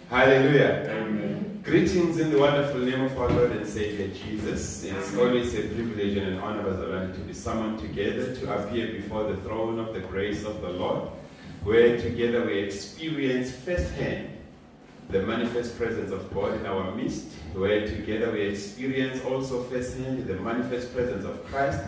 Hallelujah. Amen. Greetings in the wonderful name of our Lord and Savior Jesus. It's always a privilege and an honor, Bazalwane, to be summoned together to appear before the throne of the grace of the Lord, where together we experience firsthand the manifest presence of God in our midst, where together we experience also firsthand the manifest presence of Christ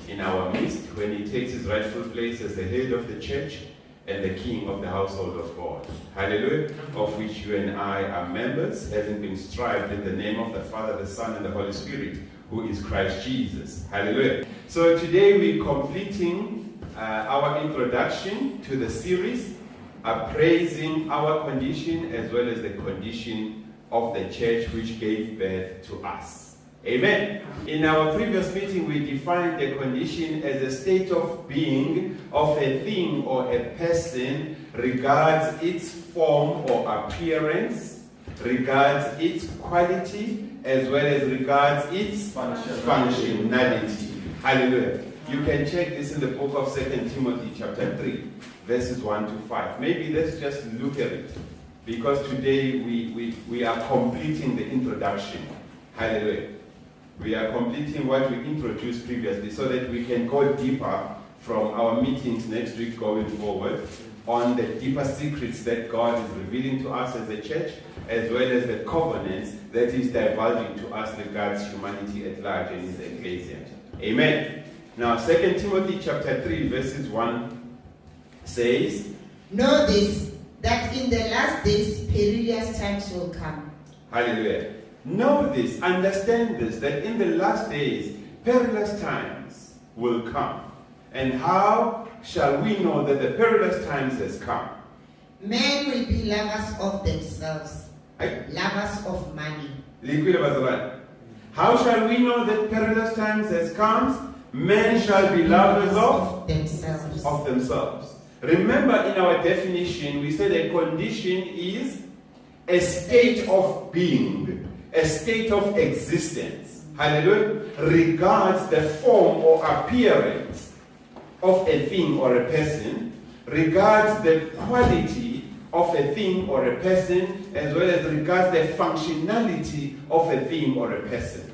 in our midst when he takes his rightful place as the head of the church and the king of the household of God. Hallelujah. Of which you and I are members, having been strived in the name of the Father, the Son, and the Holy Spirit, who is Christ Jesus. Hallelujah. So today we're completing our introduction to the series, appraising our condition as well as the condition of the church which gave birth to us. Amen. In our previous meeting, we defined the condition as a state of being of a thing or a person, regards its form or appearance, regards its quality, as well as regards its functionality. Hallelujah. You can check this in the book of 2 Timothy chapter 3, verses 1 to 5. Maybe let's just look at it, because today we are completing the introduction. Hallelujah. We are completing what we introduced previously so that we can go deeper from our meetings next week going forward on the deeper secrets that God is revealing to us as a church, as well as the covenants that He's divulging to us regards humanity at large and His ecclesia. Amen. Now, 2 Timothy chapter 3, verses 1 says, Know this, that in the last days perilous times will come. Hallelujah. Know this, understand this, that in the last days, perilous times will come. And how shall we know that the perilous times has come? Men will be lovers of themselves, lovers of money. How shall we know that perilous times has come? Men shall be lovers of themselves. Remember, in our definition, we said a condition is a state of being, a state of existence, hallelujah, regards the form or appearance of a thing or a person, regards the quality of a thing or a person, as well as regards the functionality of a thing or a person.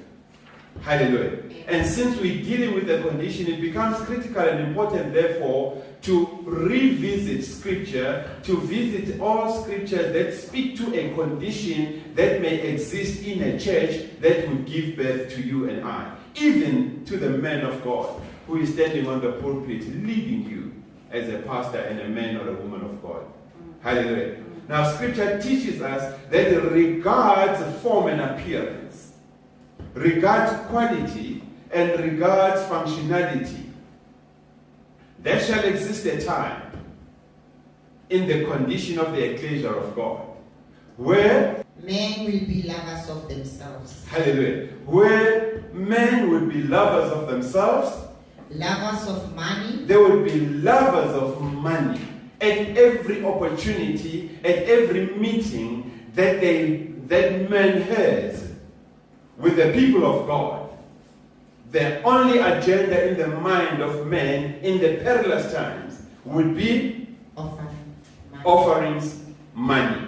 Hallelujah. And since we're dealing with the condition, it becomes critical and important, therefore, to revisit Scripture, to visit all Scriptures that speak to a condition that may exist in a church that would give birth to you and I, even to the man of God who is standing on the pulpit leading you as a pastor and a man or a woman of God. Hallelujah. Now, Scripture teaches us that it regards form and appearance, regards quality, and regards functionality. There shall exist a time in the condition of the ecclesia of God where men will be lovers of themselves. Hallelujah. Where men will be lovers of themselves, lovers of money. They will be lovers of money at every opportunity, at every meeting that man has with the people of God. The only agenda in the mind of man in the perilous times would be offerings, money.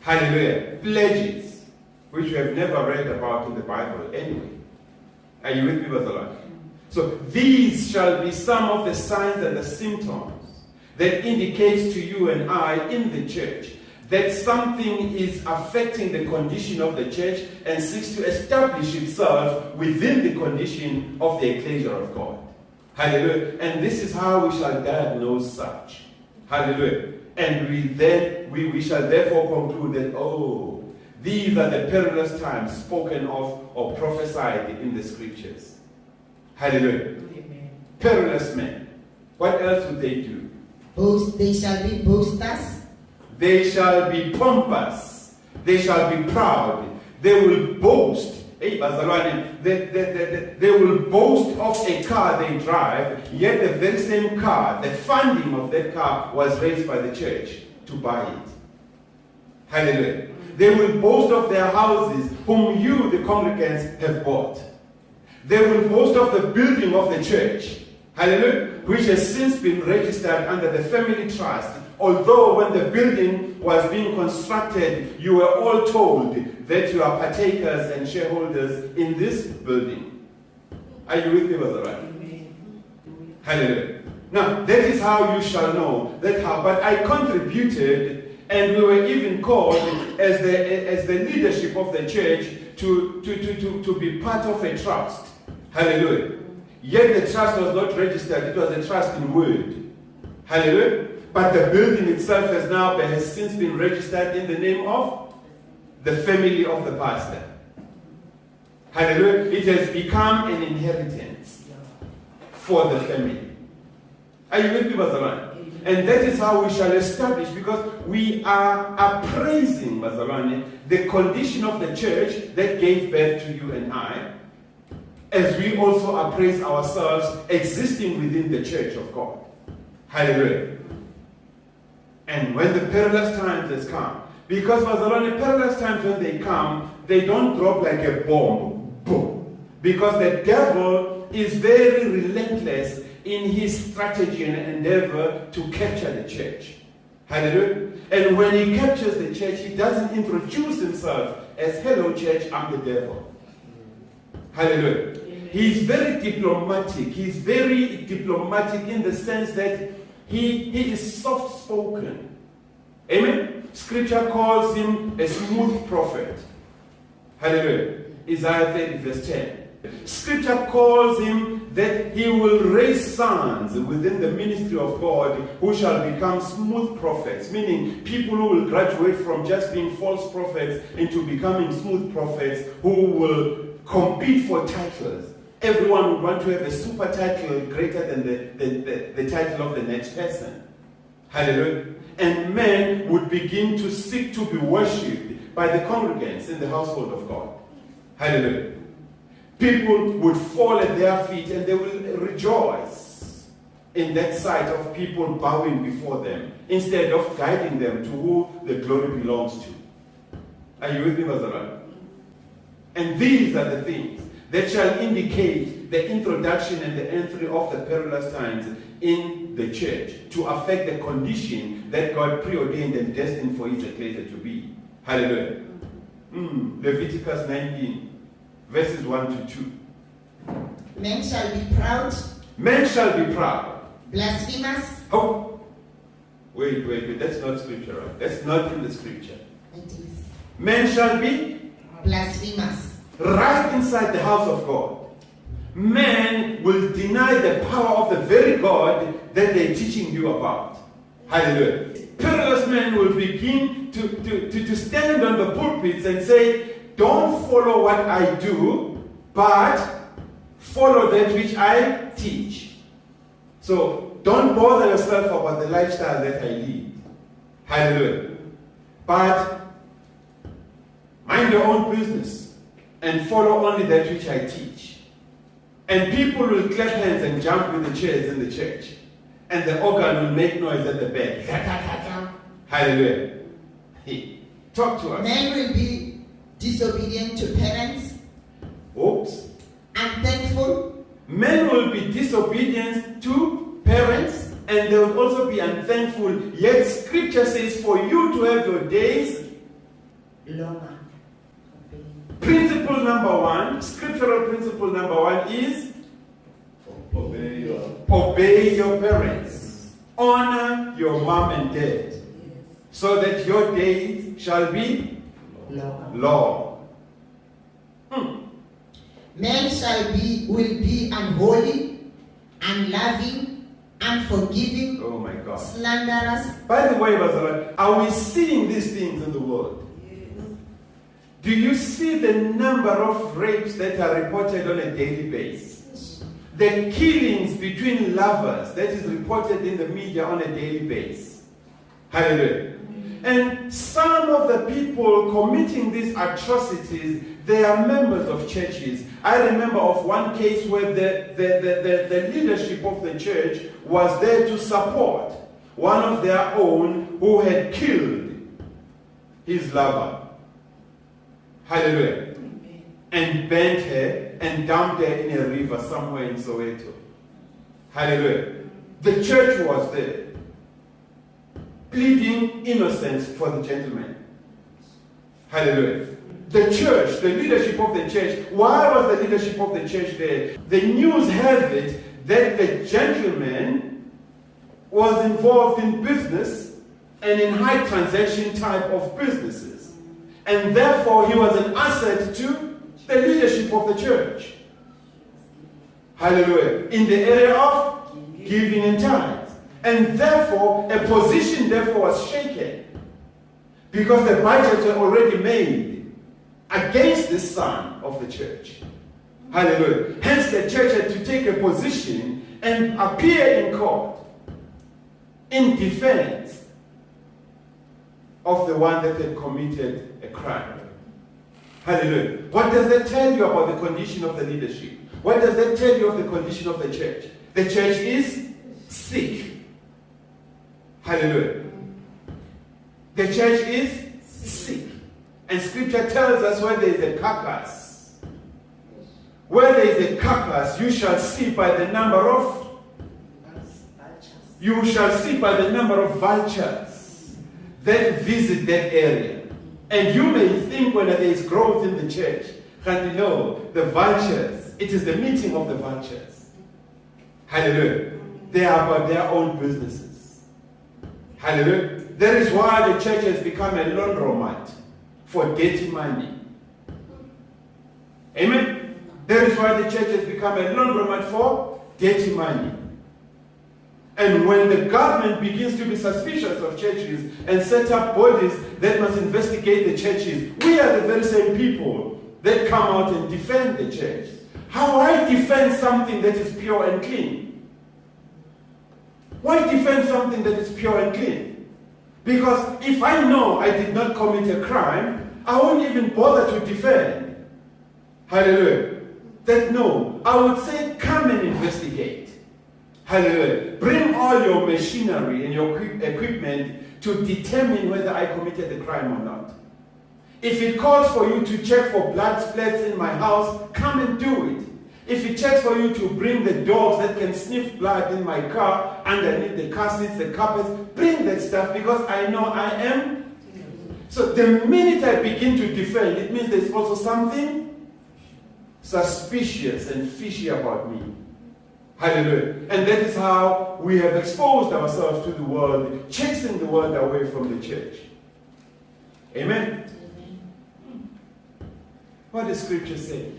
Hallelujah. Pledges, which we have never read about in the Bible anyway. Are you with me, Brother? So these shall be some of the signs and the symptoms that indicates to you and I in the church that something is affecting the condition of the church and seeks to establish itself within the condition of the ecclesia of God. Hallelujah. And this is how we shall diagnose such. Hallelujah. And we shall therefore conclude that, these are the perilous times spoken of or prophesied in the Scriptures. Hallelujah. Amen. Perilous men. What else would they do? They shall be boasters. They shall be pompous. They shall be proud. They will boast. They will boast of a car they drive, yet the very same car, the funding of that car was raised by the church to buy it. Hallelujah. They will boast of their houses, whom you, the congregants, have bought. They will boast of the building of the church. Hallelujah. Which has since been registered under the family trust Although when the building was being constructed, you were all told that you are partakers and shareholders in this building. Are you with me, Brother Ryan? Hallelujah. Now, that is how you shall know that how. But I contributed, and we were even called as the leadership of the church to be part of a trust. Hallelujah. Yet the trust was not registered, it was a trust in word. Hallelujah. But the building itself has since been registered in the name of the family of the pastor. Hallelujah. It has become an inheritance for the family. Are you with me, Brother Rani? And that is how we shall establish, because we are appraising, Brother Rani, the condition of the church that gave birth to you and I, as we also appraise ourselves existing within the church of God. Hallelujah. And when the perilous times has come, because the perilous times when they come, they don't drop like a bomb. Boom. Because the devil is very relentless in his strategy and endeavor to capture the church. Hallelujah. And when he captures the church, he doesn't introduce himself as, hello church, I'm the devil. Hallelujah. He's very diplomatic. He's very diplomatic in the sense that he is soft-spoken. Amen? Scripture calls him a smooth prophet. Hallelujah. Isaiah 30 verse 10. Scripture calls him that he will raise sons within the ministry of God who shall become smooth prophets, meaning people who will graduate from just being false prophets into becoming smooth prophets, who will compete for titles. Everyone would want to have a super title greater than the title of the next person. Hallelujah. And men would begin to seek to be worshipped by the congregants in the household of God. Hallelujah. People would fall at their feet and they will rejoice in that sight of people bowing before them, instead of guiding them to who the glory belongs to. Are you with me, Brother? And these are the things that shall indicate the introduction and the entry of the perilous times in the church to affect the condition that God preordained and destined for his ecclesia to be. Hallelujah. Leviticus 19. Verses 1 to 2. Men shall be proud. Men shall be proud. Blasphemous. Oh. Wait. That's not scripture. That's not in the scripture. It is. Men shall be blasphemous. Right inside the house of God. Men will deny the power of the very God that they're teaching you about. Hallelujah. Perilous men will begin to stand on the pulpits and say, don't follow what I do, but follow that which I teach. So don't bother yourself about the lifestyle that I lead. Hallelujah. But mind your own business and follow only that which I teach. And people will clap hands and jump with the chairs in the church. And the organ will make noise at the back. Hallelujah. Hey, talk to us. Men will be disobedient to parents. Oops. Unthankful. Men will be disobedient to parents, and they will also be unthankful. Yet scripture says for you to have your days longer. Principle number one, scriptural principle number one is obey your parents. Honor your mom and dad, so that your days shall be long. Men will be unholy, unloving, unforgiving, oh my God, slanderous. By the way, Brother, are we seeing these things in the world? Do you see the number of rapes that are reported on a daily basis? The killings between lovers that is reported in the media on a daily basis. Hallelujah. And some of the people committing these atrocities, they are members of churches. I remember of one case where the leadership of the church was there to support one of their own who had killed his lover. Hallelujah. And burnt her and dumped her in a river somewhere in Soweto. Hallelujah. The church was there. pleading innocence for the gentleman. Hallelujah. The church, the leadership of the church, why was the leadership of the church there? The news has it that the gentleman was involved in business and in high transaction type of businesses. And therefore he was an asset to the leadership of the church. Hallelujah. In the area of giving and tithes. And therefore, a position therefore was shaken. Because the budgets were already made against the son of the church. Hallelujah. Hence the church had to take a position and appear in court in defense of the one that had committed a crime. Hallelujah. What does that tell you about the condition of the leadership? What does that tell you of the condition of the church? The church is sick. Hallelujah. The church is sick. And scripture tells us where there is a carcass. Where there is a carcass, you shall see by the number of vultures that visit that area. And you may think when there is growth in the church, and you know, the vultures, it is the meeting of the vultures. Hallelujah. They are about their own businesses. Hallelujah. That is why the church has become a laundromat for dirty money. Amen. That is why the church has become a laundromat for dirty money. And when the government begins to be suspicious of churches and set up bodies that must investigate the churches, we are the very same people that come out and defend the church. How I defend something that is pure and clean? Why defend something that is pure and clean? Because if I know I did not commit a crime, I won't even bother to defend. Hallelujah. That no, I would say come and investigate. Hallelujah. Bring all your machinery and your equipment to determine whether I committed the crime or not. If it calls for you to check for blood splatters in my house, come and do it. If it checks for you to bring the dogs that can sniff blood in my car, underneath the car seats, the carpets, bring that stuff because I know I am. So the minute I begin to defend, it means there's also something suspicious and fishy about me. Hallelujah. And that is how we have exposed ourselves to the world, chasing the world away from the church. Amen. What does scripture say?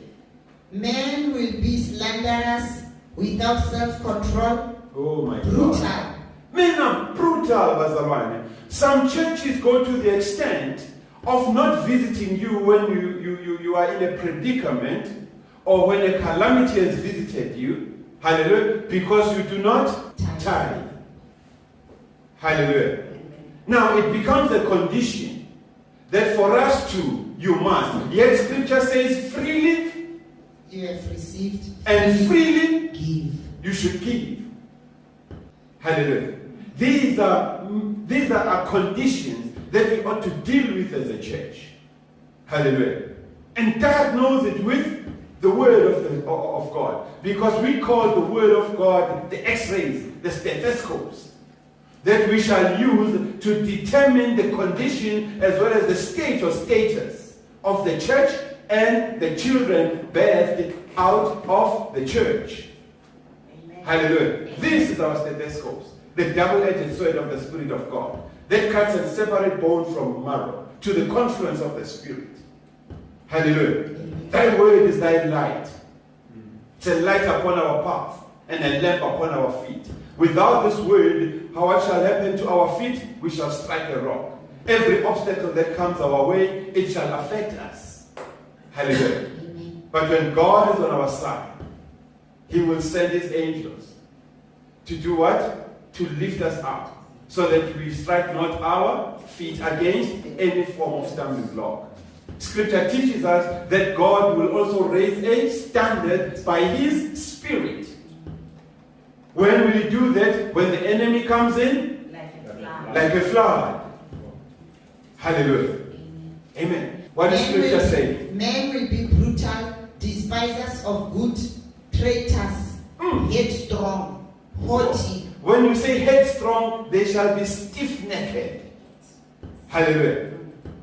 Men will be slanderous, without self-control. Oh my brutal. God. Men are brutal, Bazamane. Some churches go to the extent of not visiting you when you are in a predicament or when a calamity has visited you. Hallelujah. Because you do not tithe. Hallelujah. Now it becomes a condition that for us to, you must. Yet scripture says freely you have received and freely give. You should give. Hallelujah. These are conditions that we ought to deal with as a church. Hallelujah. And diagnose it with the word of God. Because we call the word of God the x-rays, the stethoscopes, that we shall use to determine the condition as well as the state or status of the church and the children birthed out of the church. Amen. Hallelujah. This is our stethoscopes, the double-edged sword of the Spirit of God, that cuts and separates bone from marrow to the confluence of the Spirit. Hallelujah. Thy word is thy light. It's a light upon our path and a lamp upon our feet. Without this word, what shall happen to our feet? We shall strike a rock. Every obstacle that comes our way, it shall affect us. Hallelujah. Amen. But when God is on our side, He will send His angels to do what? To lift us up, so that we strike not our feet against any form of stumbling block. Scripture teaches us that God will also raise a standard by His Spirit. When will He do that? When the enemy comes in? Like a flood. Hallelujah. Amen. What does Scripture say? Men will be brutal, despisers of good, traitors, headstrong, haughty, When you say headstrong, they shall be stiff-necked. Hallelujah.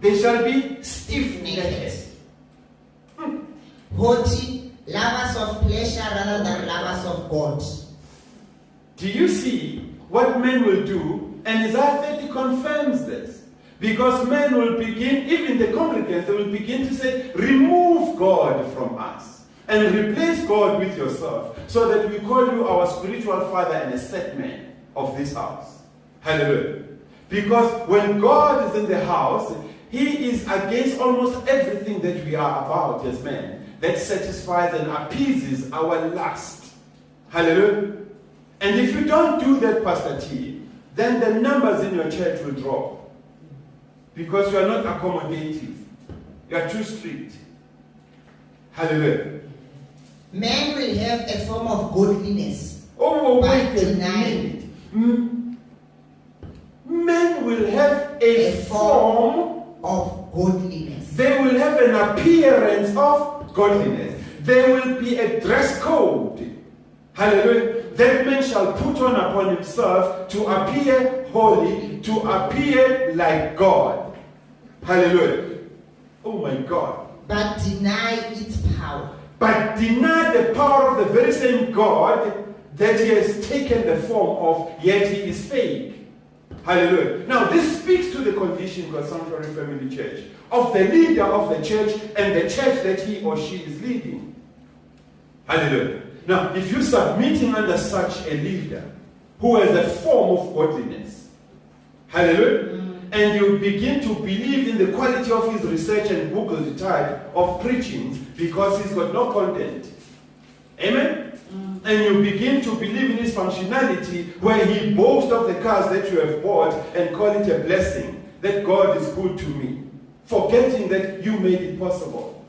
They shall be stiff-necked. Haughty, lovers of pleasure rather than lovers of God. Do you see what men will do? And Isaiah 30 confirms this. Because men will begin, even the congregants, they will begin to say, remove God from us. And replace God with yourself. So that we call you our spiritual father and a set man of this house. Hallelujah. Because when God is in the house, He is against almost everything that we are about as men. That satisfies and appeases our lust. Hallelujah. And if you don't do that, Pastor T, then the numbers in your church will drop. Because you are not accommodative. You are too strict. Hallelujah. Men will have a form of godliness. Oh, wait a minute. Men will have a form of godliness. They will have an appearance of godliness. There will be a dress code. Hallelujah. That man shall put on upon himself to appear holy, to appear like God. Hallelujah. Oh my God. But deny its power. But deny the power of the very same God that He has taken the form of, yet He is fake. Hallelujah. Now this speaks to the condition, God's Sanctuary Family Church, of the leader of the church and the church that he or she is leading. Hallelujah. Now, if you're submitting under such a leader who has a form of godliness, hallelujah, and you begin to believe in the quality of his research and Google the type of preachings because he's got no content, amen? And you begin to believe in his functionality where he boasts of the cars that you have bought and call it a blessing, that God is good to me, forgetting that you made it possible.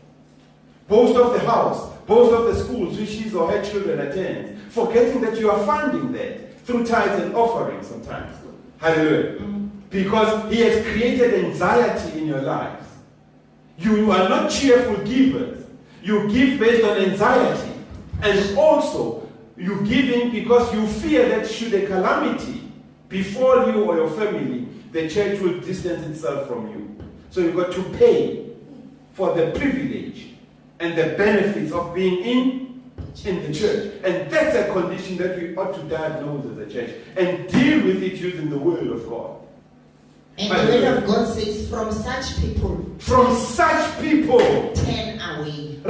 Boast of the house, boast of the schools which his or her children attend, forgetting that you are funding that through tithes and offerings sometimes. Hallelujah. Because he has created anxiety in your lives. You are not cheerful givers. You give based on anxiety. And also, you giving because you fear that should a calamity befall you or your family, the church will distance itself from you. So you've got to pay for the privilege and the benefits of being in the church. And that's a condition that we ought to diagnose as a church and deal with it using the word of God. And the word of God says, from such people, turn away.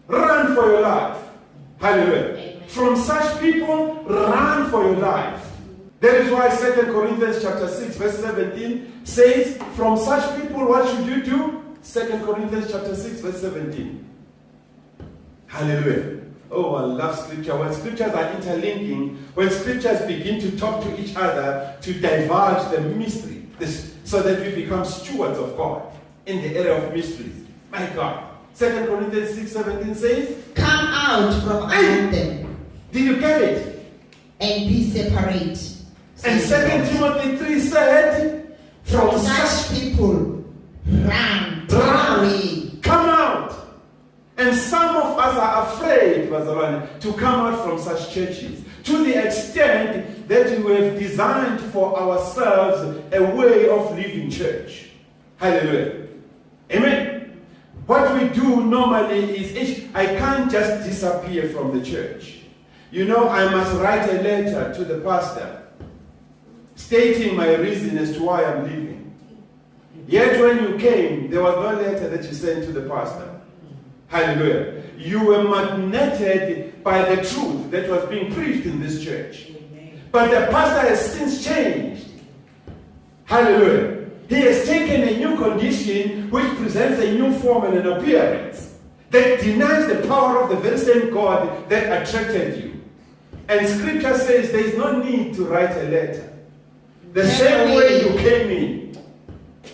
Run for your life. Hallelujah. Amen. From such people, run for your life. That is why 2 Corinthians chapter 6 verse 17 says, from such people, what should you do? 2 Corinthians chapter 6 verse 17. Hallelujah. Oh, I love scripture. When scriptures are interlinking, when scriptures begin to talk to each other to divulge the mystery, so that we become stewards of God in the area of mysteries. My God. 2 Corinthians 6:17 says, come out from among them. Did you get it? And be separate. And 2 Timothy 3 said, from such people, run away. Come out. And some of us are afraid, Bazalwane, to come out from such churches, to the extent that we have designed for ourselves a way of living church. Hallelujah. Amen. What we do normally is, I can't just disappear from the church. You know, I must write a letter to the pastor stating my reason as to why I'm leaving. Yet when you came, there was no letter that you sent to the pastor. Hallelujah. You were magneted by the truth that was being preached in this church. But the pastor has since changed. Hallelujah. He has taken a new condition which presents a new form and an appearance that denies the power of the very same God that attracted you. And scripture says there is no need to write a letter. The same way you came in.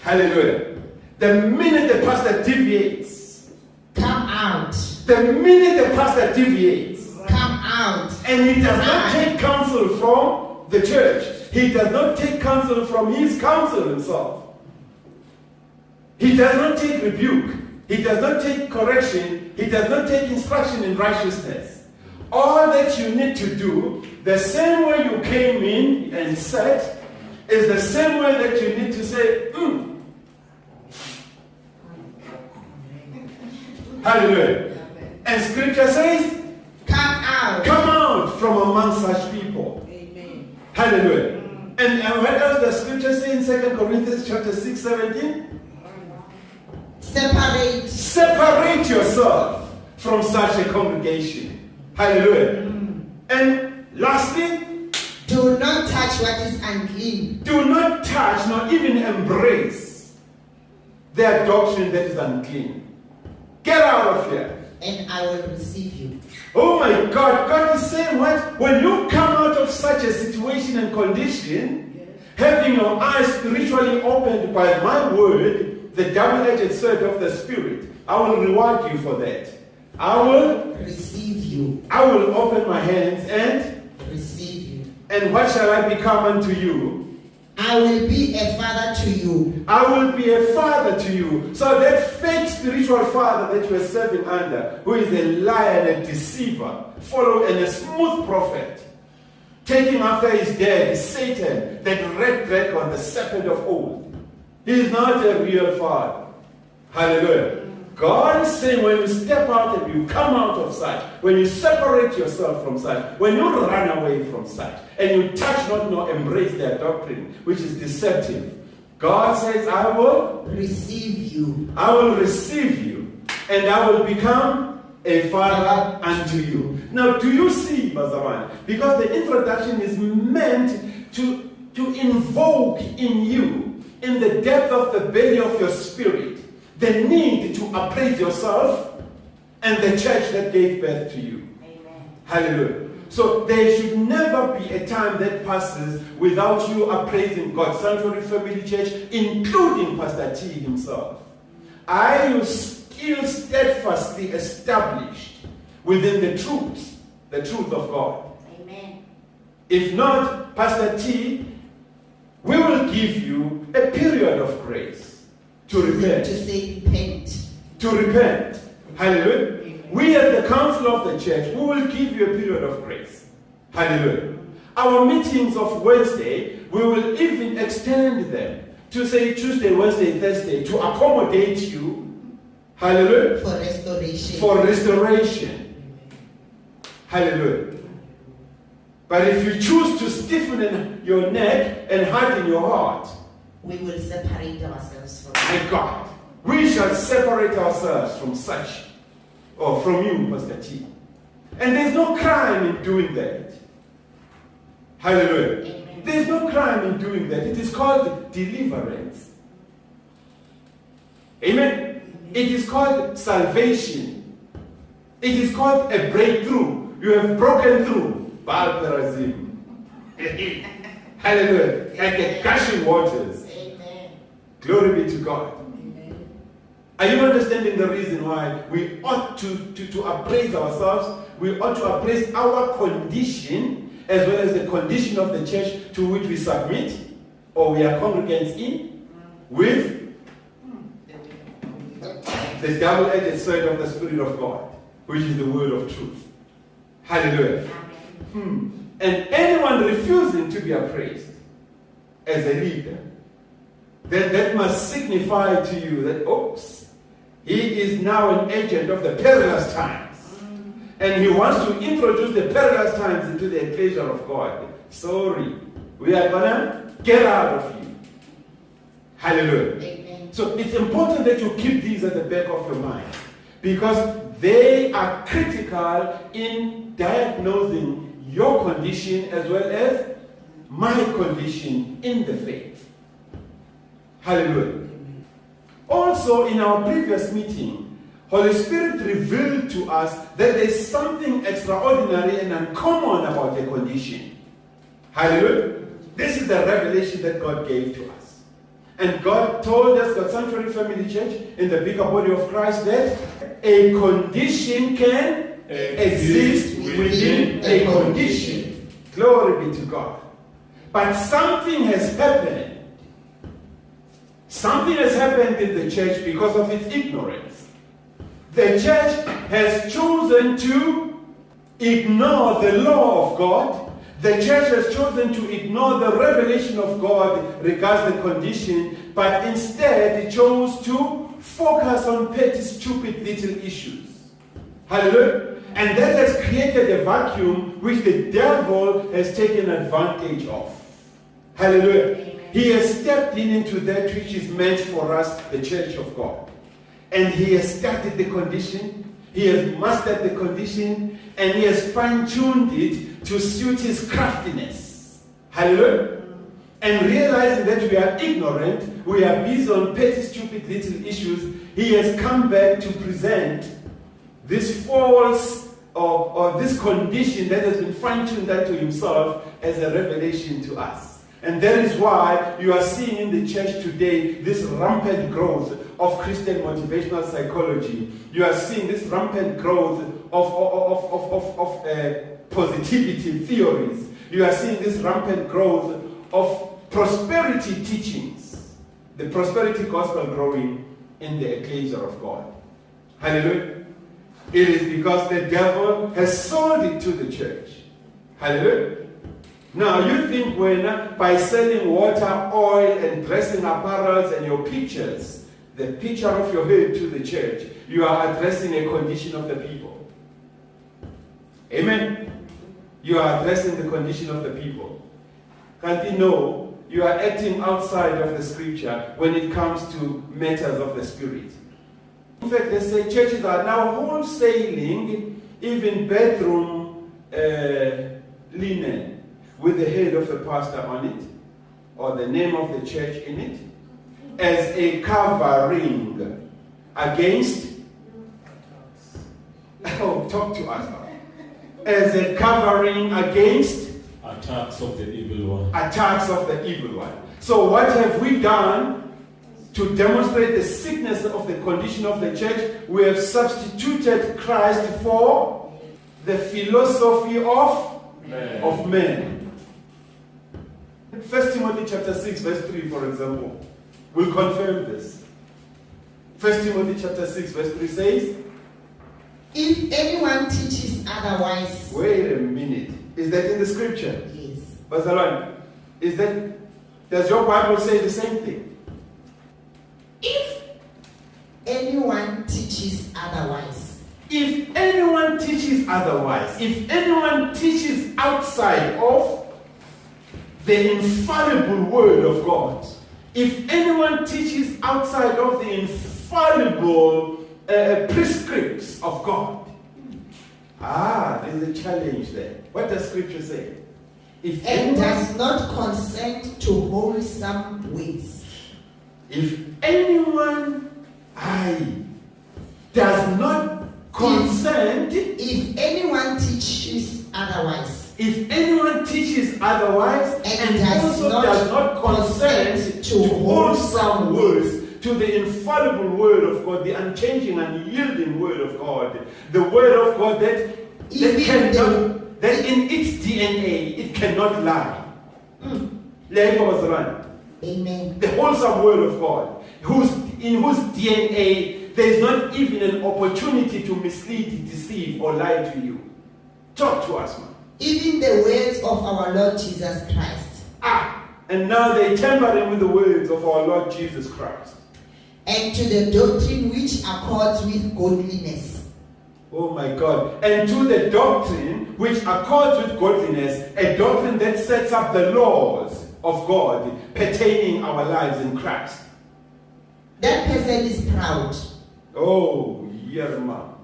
Hallelujah. The minute the pastor deviates, come out. The minute the pastor deviates, come out. And he does not take counsel from the church. He does not take counsel from his counsel himself. He does not take rebuke. He does not take correction. He does not take instruction in righteousness. all that you need to do, the same way you came in and sat, is the same way that you need to say, Hallelujah. And scripture says, come out from among such people. Amen. Hallelujah. And what else does scripture say in 2 Corinthians chapter 6, 17? Separate yourself from such a congregation. Hallelujah. And lastly, do not touch what is unclean. Do not touch, nor even embrace their doctrine that is unclean. Get out of here. And I will receive you. Oh my God, God is saying what? When you come out of such a situation and condition, having your eyes spiritually opened by my word, the double-edged sword of the Spirit, I will reward you for that. I will receive you. I will open my hands and receive you. And what shall I become unto you? I will be a father to you. I will be a father to you. So that fake spiritual father that you are serving under, who is a liar and a deceiver, and a smooth prophet, taking after his dad, Satan, that red dragon, the serpent of old. He is not a real father. Hallelujah. God is saying when you step out and you come out of such, when you separate yourself from such, when you run away from such, and you touch not nor embrace their doctrine, which is deceptive, God says, I will receive you. I will receive you, and I will become a father unto you. Now, do you see, Bazawan? Because the introduction is meant to invoke in you, in the depth of the belly of your spirit, the need to appraise yourself and the church that gave birth to you. Amen. Hallelujah. So there should never be a time that passes without you appraising God's Sanctuary Family Church, including Pastor T himself. Are you still steadfastly established within the truth of God? Amen. If not, Pastor T, we will give you a period of grace. To repent. To say repent. To repent. Hallelujah. Amen. We as the council of the church, we will give you a period of grace. Hallelujah. Our meetings of Wednesday, we will even extend them to say Tuesday, Wednesday, Thursday to accommodate you. Hallelujah. For restoration. For restoration. Hallelujah. But if you choose to stiffen your neck and harden your heart, we will separate ourselves from my God. We shall separate ourselves from such, or from you, Pastor T. And there's no crime in doing that. Hallelujah. Amen. There's no crime in doing that. It is called deliverance. Amen. Amen. It is called salvation. It is called a breakthrough. You have broken through. Baal Perazim. Hallelujah. Like a gushing waters. Glory be to God. Amen. Are you understanding the reason why we ought to appraise ourselves? We ought to appraise our condition as well as the condition of the church to which we submit or we are congregants in with the double-edged sword of the Spirit of God, which is the word of truth. Hallelujah. And anyone refusing to be appraised as a leader, then that must signify to you that, oops, he is now an agent of the perilous times. And he wants to introduce the perilous times into the ecclesia of God. Sorry, we are going to get out of you. Hallelujah. Amen. So it's important that you keep these at the back of your mind, because they are critical in diagnosing your condition as well as my condition in the faith. Hallelujah. Also, in our previous meeting, Holy Spirit revealed to us that there's something extraordinary and uncommon about the condition. Hallelujah. This is the revelation that God gave to us. And God told us, God's Sanctuary Family Church, in the bigger body of Christ, that a condition can exist within a condition. Glory be to God. But something has happened. Something has happened in the church because of its ignorance. The church has chosen to ignore the law of God. The church has chosen to ignore the revelation of God regards the condition, but instead it chose to focus on petty, stupid little issues. Hallelujah. And that has created a vacuum which the devil has taken advantage of. Hallelujah. Amen. He has stepped into that which is meant for us, the church of God. And he has started the condition, he has mastered the condition, and he has fine-tuned it to suit his craftiness. Hallelujah. And realizing that we are ignorant, we are busy on petty, stupid little issues, he has come back to present this false or this condition that has been fine-tuned unto himself as a revelation to us. And that is why you are seeing in the church today this rampant growth of Christian motivational psychology. You are seeing this rampant growth of positivity theories. You are seeing this rampant growth of prosperity teachings. The prosperity gospel growing in the ecclesia of God. Hallelujah. It is because the devil has sold it to the church. Hallelujah. Now you think when by selling water, oil, and dressing apparels and your pictures, the picture of your head to the church, you are addressing a condition of the people. Amen. You are addressing the condition of the people. Can't you know you are acting outside of the scripture when it comes to matters of the spirit? In fact, they say churches are now wholesaling even bedroom linen with the head of the pastor on it, or the name of the church in it, as a covering against, oh, talk to us now, as a covering against attacks of the evil one. Attacks of the evil one. So what have we done to demonstrate the sickness of the condition of the church? We have substituted Christ for the philosophy of men. 1 Timothy chapter 6 verse 3, for example, will confirm this. 1 Timothy chapter 6 verse 3 says, if anyone teaches otherwise. Wait a minute. Is that in the scripture? Yes. Barcelona, does your Bible say the same thing? If anyone teaches otherwise. If anyone teaches otherwise, if anyone teaches outside of the infallible word of God, if anyone teaches outside of the infallible prescripts of God, there's a challenge there. What does scripture say? If and does not consent to wholesome ways. If anyone does not consent, if anyone teaches otherwise, if anyone teaches otherwise and also does not consent to wholesome words, to the infallible word of God, the unchanging and yielding word of God, the word of God that in its DNA it cannot lie. Amen. The wholesome word of God, in whose DNA there is not even an opportunity to mislead, deceive, or lie to you. Talk to us, man. Even the words of our Lord Jesus Christ. And now they tamper with the words of our Lord Jesus Christ. And to the doctrine which accords with godliness. Oh my God. And to the doctrine which accords with godliness, a doctrine that sets up the laws of God pertaining our lives in Christ. That person is proud. Oh, Yerma.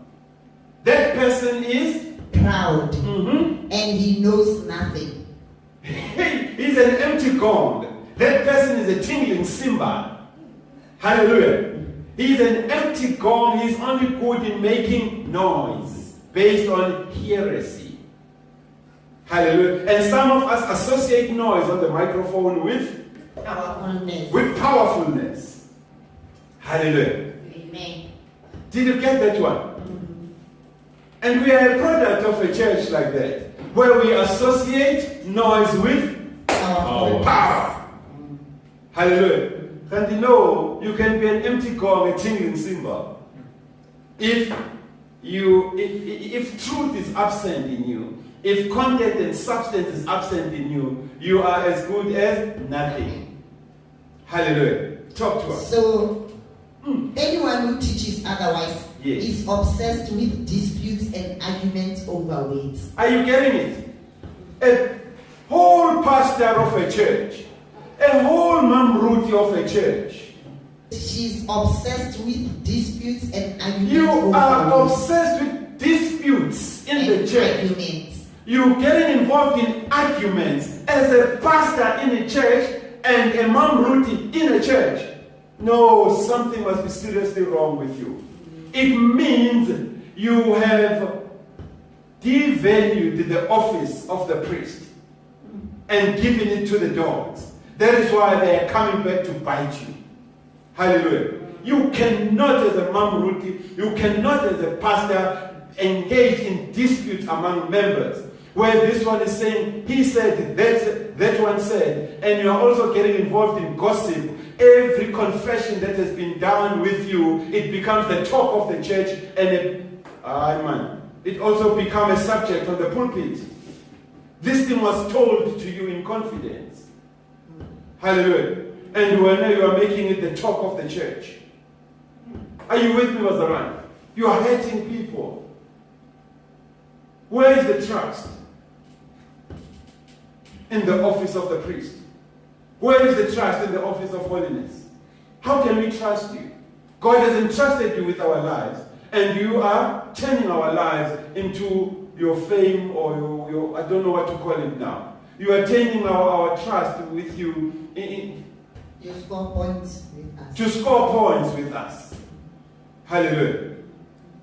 That person is proud. And he knows nothing. He's an empty gong. That person is a tingling cymbal. Hallelujah. He's an empty gong. He's only good in making noise based on heresy. Hallelujah. And some of us associate noise on the microphone with powerfulness. With powerfulness. Hallelujah. Amen. Did you get that one? And we are a product of a church like that, where we associate noise with power. Hallelujah. And you know, you can be an empty gong, a tingling cymbal. If if truth is absent in you, if content and substance is absent in you, you are as good as nothing. Hallelujah. Talk to us. So, anyone who teaches otherwise is obsessed with disputes and arguments over weight. Are you getting it? A whole pastor of a church, a whole Mamruti of a church. She's obsessed with disputes and arguments. You are obsessed with disputes in the church. Arguments. You getting involved in arguments as a pastor in a church and a Mamruti in a church. No, something must be seriously wrong with you. It means you have devalued the office of the priest and given it to the dogs. That is why they are coming back to bite you. Hallelujah. You cannot as a Mamruti, you cannot as a pastor engage in disputes among members. Where this one is saying, he said, that one said, and you are also getting involved in gossip. Every confession that has been done with you, it becomes the talk of the church, and it also becomes a subject on the pulpit. This thing was told to you in confidence. Hallelujah. And when you are making it the talk of the church. Are you with me, Mazaran? You are hurting people. Where is the trust? In the office of the priest. Where is the trust in the office of holiness? How can we trust you? God has entrusted you with our lives, and you are turning our lives into your fame or your I don't know what to call it now. You are turning our trust with you to score points with us. To score points with us. Hallelujah.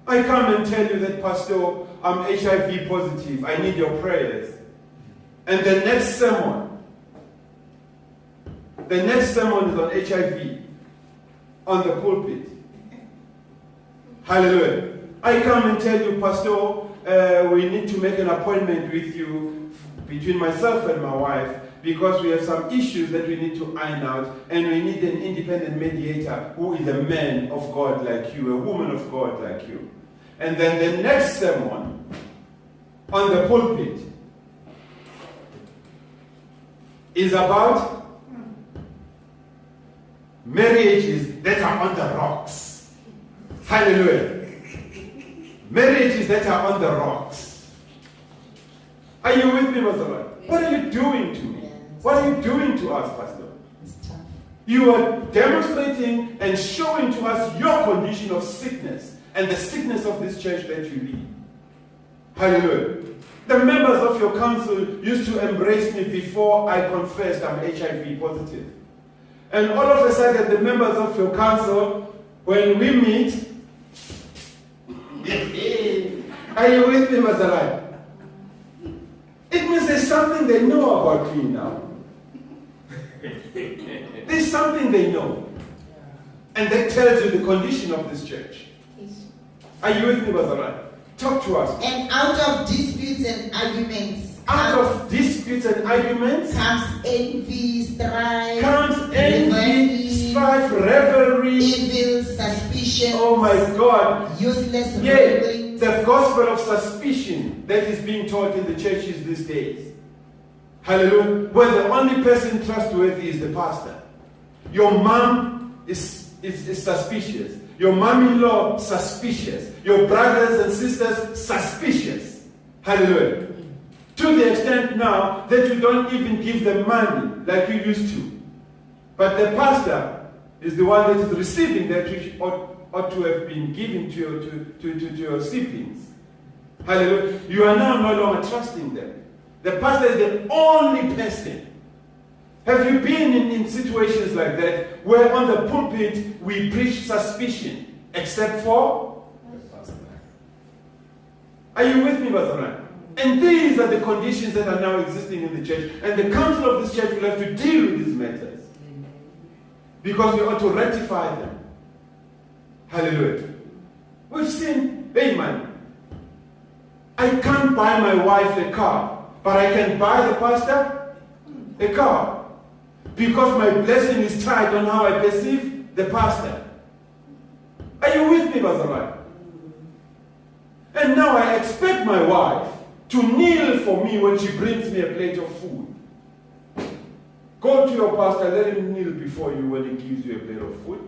I come and tell you that, Pastor, I'm HIV positive. I need your prayers. And the next sermon is on HIV on the pulpit. Hallelujah. I come and tell you, Pastor, we need to make an appointment with you between myself and my wife because we have some issues that we need to iron out, and we need an independent mediator who is a man of God like you, a woman of God like you. And then the next sermon on the pulpit is about marriages that are on the rocks. Hallelujah. Marriages that are on the rocks. Are you with me, Master? What are you doing to me? What are you doing to us, Pastor? You are demonstrating and showing to us your condition of sickness and the sickness of this church that you lead. Hallelujah. The members of your council used to embrace me before I confessed I'm HIV positive. And all of a sudden, the members of your council, when we meet, are you with me, Masarai? It means there's something they know about me now. There's something they know. And that tells you the condition of this church. Are you with me, Masarai? Talk to us. And out of disputes and arguments. Out of disputes and arguments comes envy, strife, revelry, evil, suspicion. Oh my God. Useless ramblings. The gospel of suspicion that is being taught in the churches these days. Hallelujah. Where the only person trustworthy is the pastor. Your mom is suspicious. Your mom-in-law, suspicious. Your brothers and sisters, suspicious. Hallelujah. To the extent now that you don't even give them money like you used to. But the pastor is the one that is receiving that which ought to have been given to your siblings. Hallelujah. You are now no longer trusting them. The pastor is the only person. Have you been in situations like that where on the pulpit we preach suspicion except for the pastor? Are you with me, Pastor? And these are the conditions that are now existing in the church. And the council of this church will have to deal with these matters. Because we ought to rectify them. Hallelujah. We've seen, hey man, I can't buy my wife a car, but I can buy the pastor a car. Because my blessing is tied on how I perceive the pastor. Are you with me, Pastor? And now I expect my wife to kneel for me when she brings me a plate of food. Go to your pastor, let him kneel before you when he gives you a plate of food.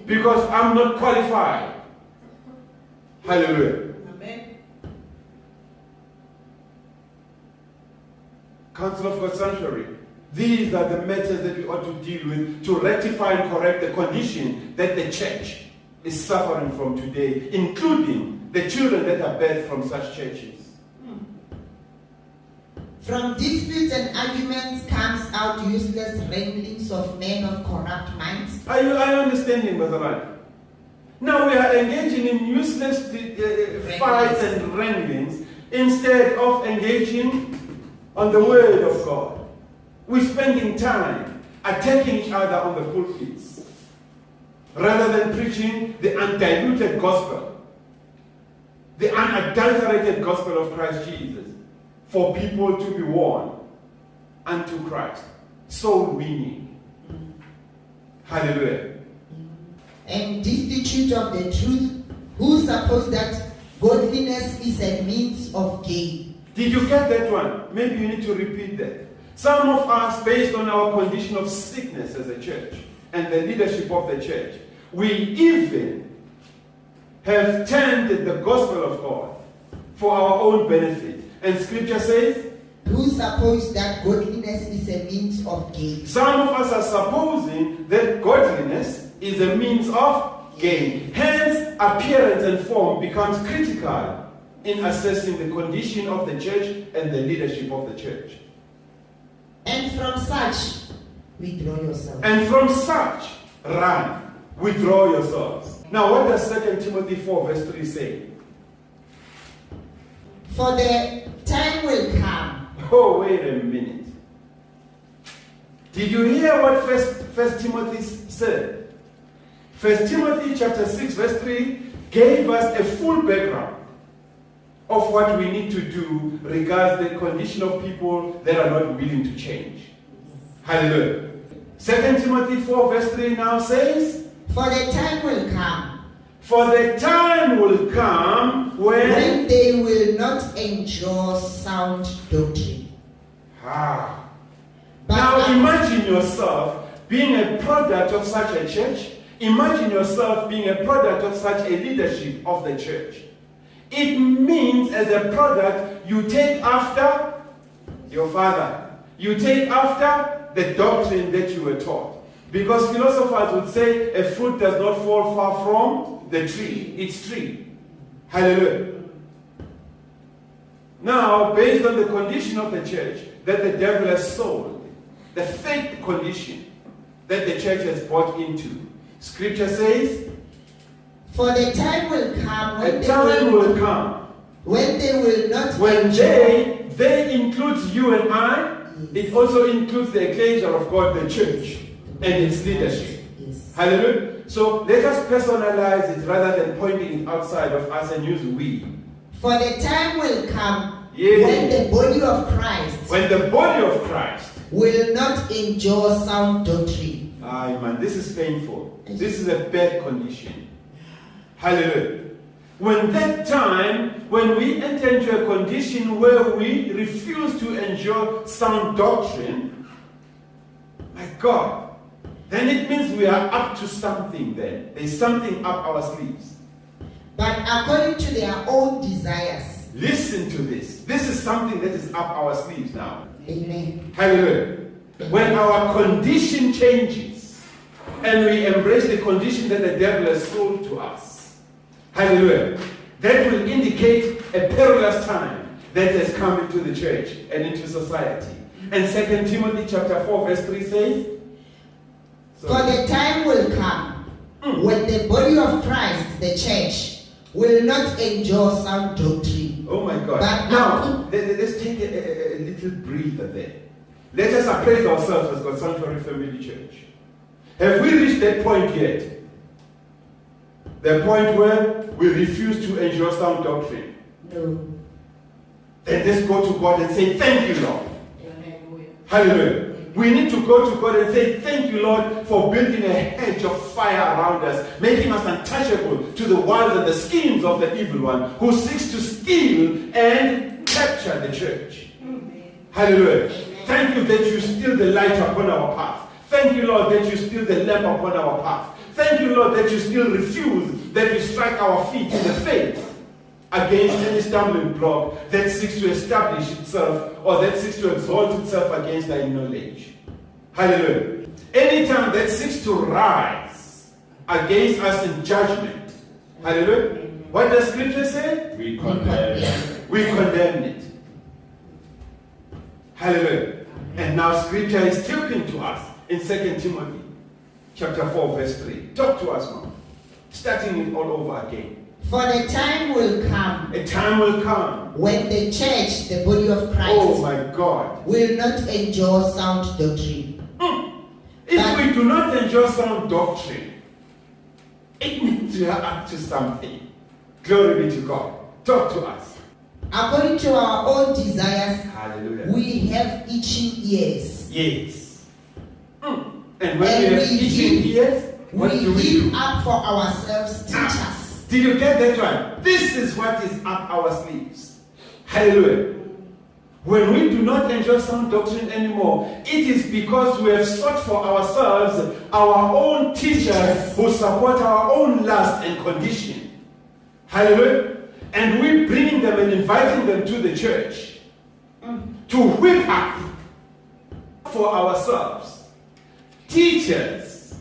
Because I'm not qualified. Hallelujah. Amen. Council of God's Sanctuary. These are the matters that we ought to deal with to rectify and correct the condition that the church is suffering from today, including the children that are birthed from such churches. From disputes and arguments comes out useless wranglings of men of corrupt minds. Are you understanding, Brother Ryan? Now we are engaging in useless fights and wranglings instead of engaging on the Word of God. We're spending time attacking each other on the pulpits rather than preaching the undiluted gospel, the unadulterated gospel of Christ Jesus, for people to be won unto Christ. Soul winning. Hallelujah. And destitute of the truth, who suppose that godliness is a means of gain. Did you get that one? Maybe you need to repeat that. Some of us, based on our condition of sickness as a church and the leadership of the church, we even have turned the gospel of God for our own benefit. And scripture says, who suppose that godliness is a means of gain. Some of us are supposing that godliness is a means of gain. Hence, appearance and form becomes critical in assessing the condition of the church and the leadership of the church. And from such, withdraw yourself. And from such, run. Withdraw yourselves. Now, what does 2 Timothy 4 verse 3 say? For the time will come. Oh, wait a minute. Did you hear what First Timothy said? 1 Timothy chapter 6 verse 3 gave us a full background of what we need to do regarding the condition of people that are not willing to change. Hallelujah. 2 Timothy 4 verse 3 now says, for the time will come. For the time will come when they will not endure sound doctrine. Now imagine yourself being a product of such a church. Imagine yourself being a product of such a leadership of the church. It means as a product, you take after your father. You take after the doctrine that you were taught. Because philosophers would say a fruit does not fall far from the tree, its tree. Hallelujah. Now, based on the condition of the church that the devil has sold, the fake condition that the church has bought into, Scripture says, for the time will come when when they will not when they includes you and I, it also includes the ecclesia of God, the church, and its leadership. Yes. Hallelujah. So let us personalize it rather than pointing it outside of us and use we. For the time will come Yes. when the body of Christ will not endure sound doctrine. Man, this is painful. This is a bad condition. Hallelujah. When that time, when we enter into a condition where we refuse to endure sound doctrine, my God, then it means we are up to something then. There's something up our sleeves. But according to their own desires. Listen to this. This is something that is up our sleeves now. Amen. Hallelujah. When our condition changes and we embrace the condition that the devil has sold to us, hallelujah, that will indicate a perilous time that has come into the church and into society. And 2 Timothy chapter 4 verse 3 says, for the time will come when the body of Christ, the church, will not endure sound doctrine. Oh my God. But now, let's take a little breather there. Let us appraise ourselves as God's Sanctuary Family Church. Have we reached that point yet? The point where we refuse to endure sound doctrine? No. Then let's go to God and say, thank you, Lord. Hallelujah. We need to go to God and say, thank you, Lord, for building a hedge of fire around us, making us untouchable to the wiles and the schemes of the evil one who seeks to steal and capture the church. Hallelujah. Thank you that you steal the light upon our path. Thank you, Lord, that you steal the lamp upon our path. Thank you, Lord, that you still refuse that we strike our feet in the faith against any stumbling block that seeks to establish itself or that seeks to exalt itself against thy knowledge. Hallelujah. Any tongue that seeks to rise against us in judgment. Hallelujah. What does Scripture say? We condemn it. We condemn it. Hallelujah. And now Scripture is talking to us in 2 Timothy chapter 4 verse 3. Talk to us now. Starting it all over again. For the time will come. A time will come. When the church, the body of Christ, Oh my God. will not endure sound doctrine. If we do not enjoy sound doctrine, it means we are up to something. Glory be to God. Talk to us. According to our own desires, Hallelujah. we have itching ears. Yes. And when we have itching ears, what do we heap do? up for ourselves teachers. Did you get that one? This is what is up our sleeves. Hallelujah. When we do not enjoy sound doctrine anymore, it is because we have sought for ourselves our own teachers who support our own lust and condition. Hallelujah. And we bring them and inviting them to the church to whip up for ourselves teachers.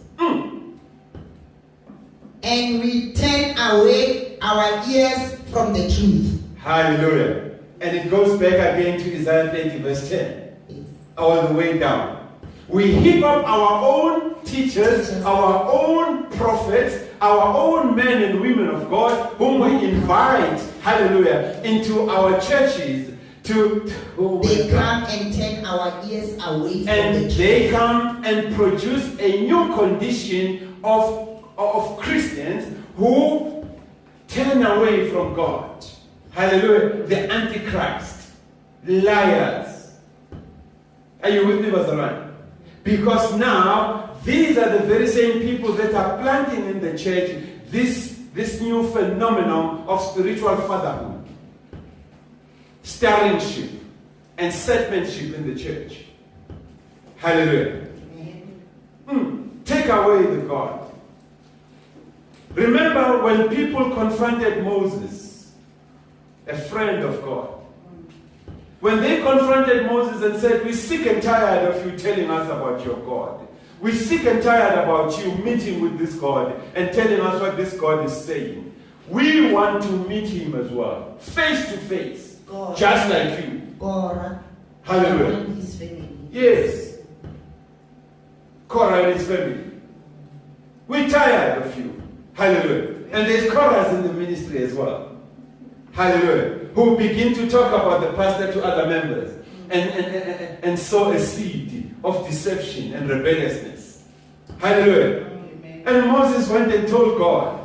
And we turn away our ears from the truth. Hallelujah. And it goes back again to Isaiah 30 verse 10. Yes. All the way down. We heap up our own teachers, our own prophets, our own men and women of God, whom we invite, hallelujah, into our churches They come and turn our ears away from the and truth. they come and produce a new condition of Christians who turn away from God. Hallelujah. The Antichrist. Liars. Are you with me, Pastor Ryan? Because now, these are the very same people that are planting in the church this new phenomenon of spiritual fatherhood, starringship, and settmentship in the church. Hallelujah. Take away the God. Remember when people confronted Moses, a friend of God. When they confronted Moses and said, we're sick and tired of you telling us about your God. We're sick and tired about you meeting with this God and telling us what this God is saying. We want to meet him as well, face to face, God. just like you. God. Hallelujah. And his family. Yes. Korah and his family. We're tired of you. Hallelujah. And there's Korahs in the ministry as well. Hallelujah. Who begin to talk about the pastor to other members and sow a seed of deception and rebelliousness. Hallelujah. Amen. And Moses went and told God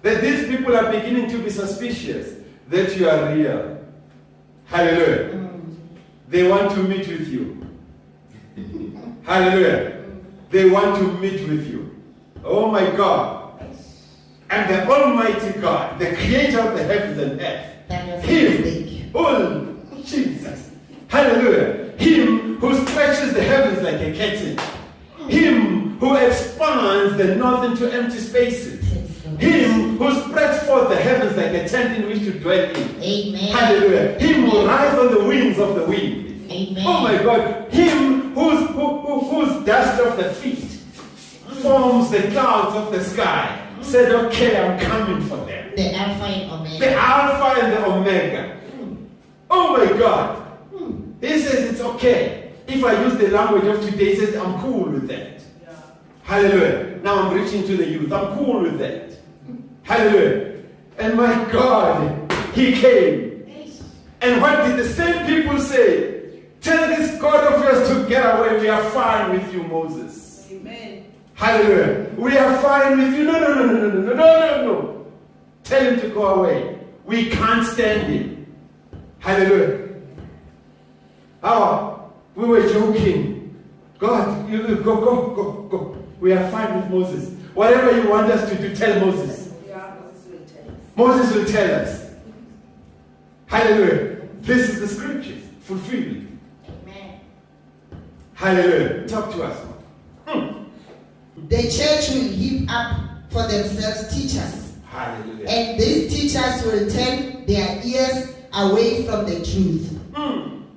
that these people are beginning to be suspicious that you are real. Hallelujah. They want to meet with you. Hallelujah. They want to meet with you. Oh my God. And the Almighty God, the creator of the heavens and earth, That was a him, mistake. oh Jesus, hallelujah, him who stretches the heavens like a curtain, him who expands the north into empty spaces, him who spreads forth the heavens like a tent in which to dwell in. Amen. Hallelujah. Him who rides on the wings of the wind. Amen. Oh my God. Him whose dust of the feet forms the clouds of the sky. Said, okay, I'm coming for them. The Alpha and Omega. The Alpha and the Omega. Oh my God. He says it's okay. If I use the language of today, he says I'm cool with that. Yeah. Hallelujah. Now I'm reaching to the youth. I'm cool with that. Hallelujah. And my God, he came. And what did the same people say? Tell this God of yours to get away. We are fine with you, Moses. Amen. Hallelujah. We are fine with you. No. Tell him to go away. We can't stand him. Hallelujah. We were joking God, you go. We are fine with Moses. Whatever you want us to do, tell Moses. Moses will tell us. Hallelujah. This is the scriptures fulfilled. Amen. Hallelujah. Talk to us. The church will heap up for themselves teachers. Hallelujah. And these teachers will turn their ears away from the truth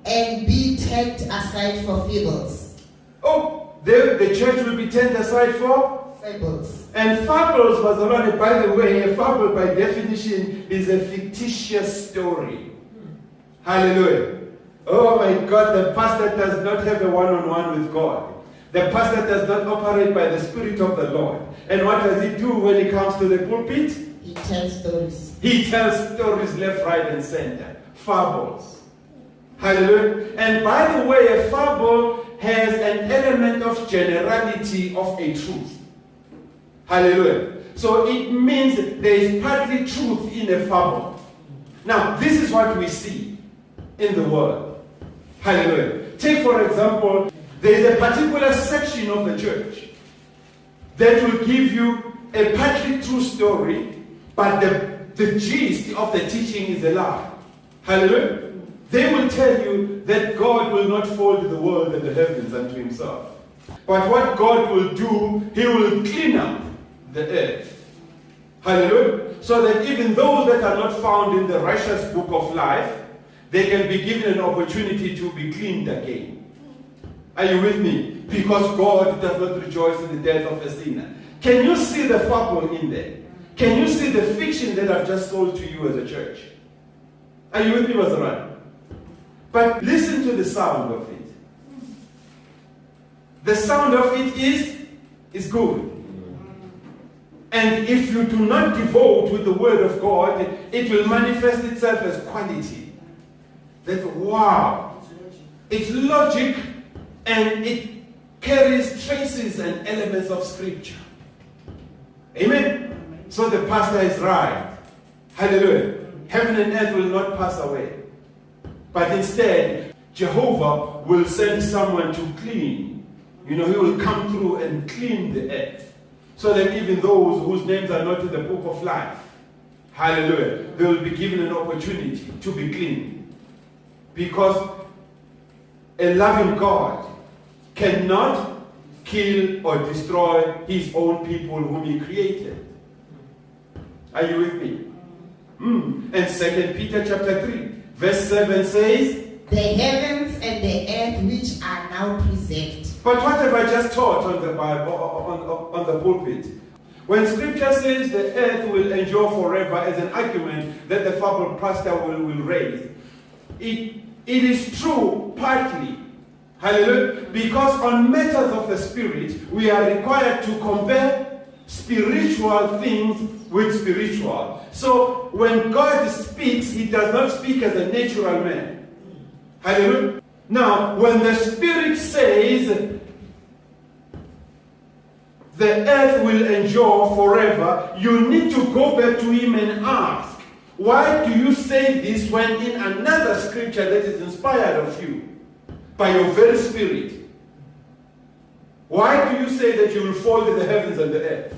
and be turned aside for fables. Oh, the church will be turned aside for Fables. And fables, by the way, a fable by definition is a fictitious story. Hallelujah. Oh my God, the pastor does not have a one-on-one with God. The pastor does not operate by the Spirit of the Lord. And what does he do when he comes to the pulpit? He tells stories. He tells stories left, right, and center. Fables. Hallelujah. And by the way, a fable has an element of generality of a truth. Hallelujah. So it means there is partly truth in a fable. Now, this is what we see in the world. Hallelujah. Take, for example, there is a particular section of the church that will give you a partly true story, but the gist of the teaching is a lie. Hallelujah. They will tell you that God will not fold the world and the heavens unto himself. But what God will do, he will clean up the earth. Hallelujah. So that even those that are not found in the righteous book of life, they can be given an opportunity to be cleaned again. Are you with me? Because God does not rejoice in the death of a sinner. Can you see the fable in there? Can you see the fiction that I've just sold to you as a church? Are you with me, Mazaran? But listen to the sound of it. The sound of it is good. And if you do not devote with the word of God, it will manifest itself as quality. That, wow, it's logic and it carries traces and elements of scripture. Amen? So the pastor is right. Hallelujah. Heaven and earth will not pass away. But instead, Jehovah will send someone to clean. He will come through and clean the earth. So that even those whose names are not in the book of life, hallelujah, they will be given an opportunity to be clean. Because a loving God cannot kill or destroy his own people whom he created. Are you with me? And 2 Peter chapter 3, verse 7 says, the heavens and the earth which are now preserved. But what have I just taught on the Bible, on the pulpit? When scripture says the earth will endure forever as an argument that the fable pastor will raise, it is true partly. Hallelujah. Because on matters of the spirit, we are required to compare spiritual things with spiritual. So when God speaks, he does not speak as a natural man. Hallelujah. Now, when the Spirit says the earth will endure forever, you need to go back to him and ask, why do you say this when in another scripture that is inspired of you by your very spirit? Why do you say that you will fold the heavens and the earth?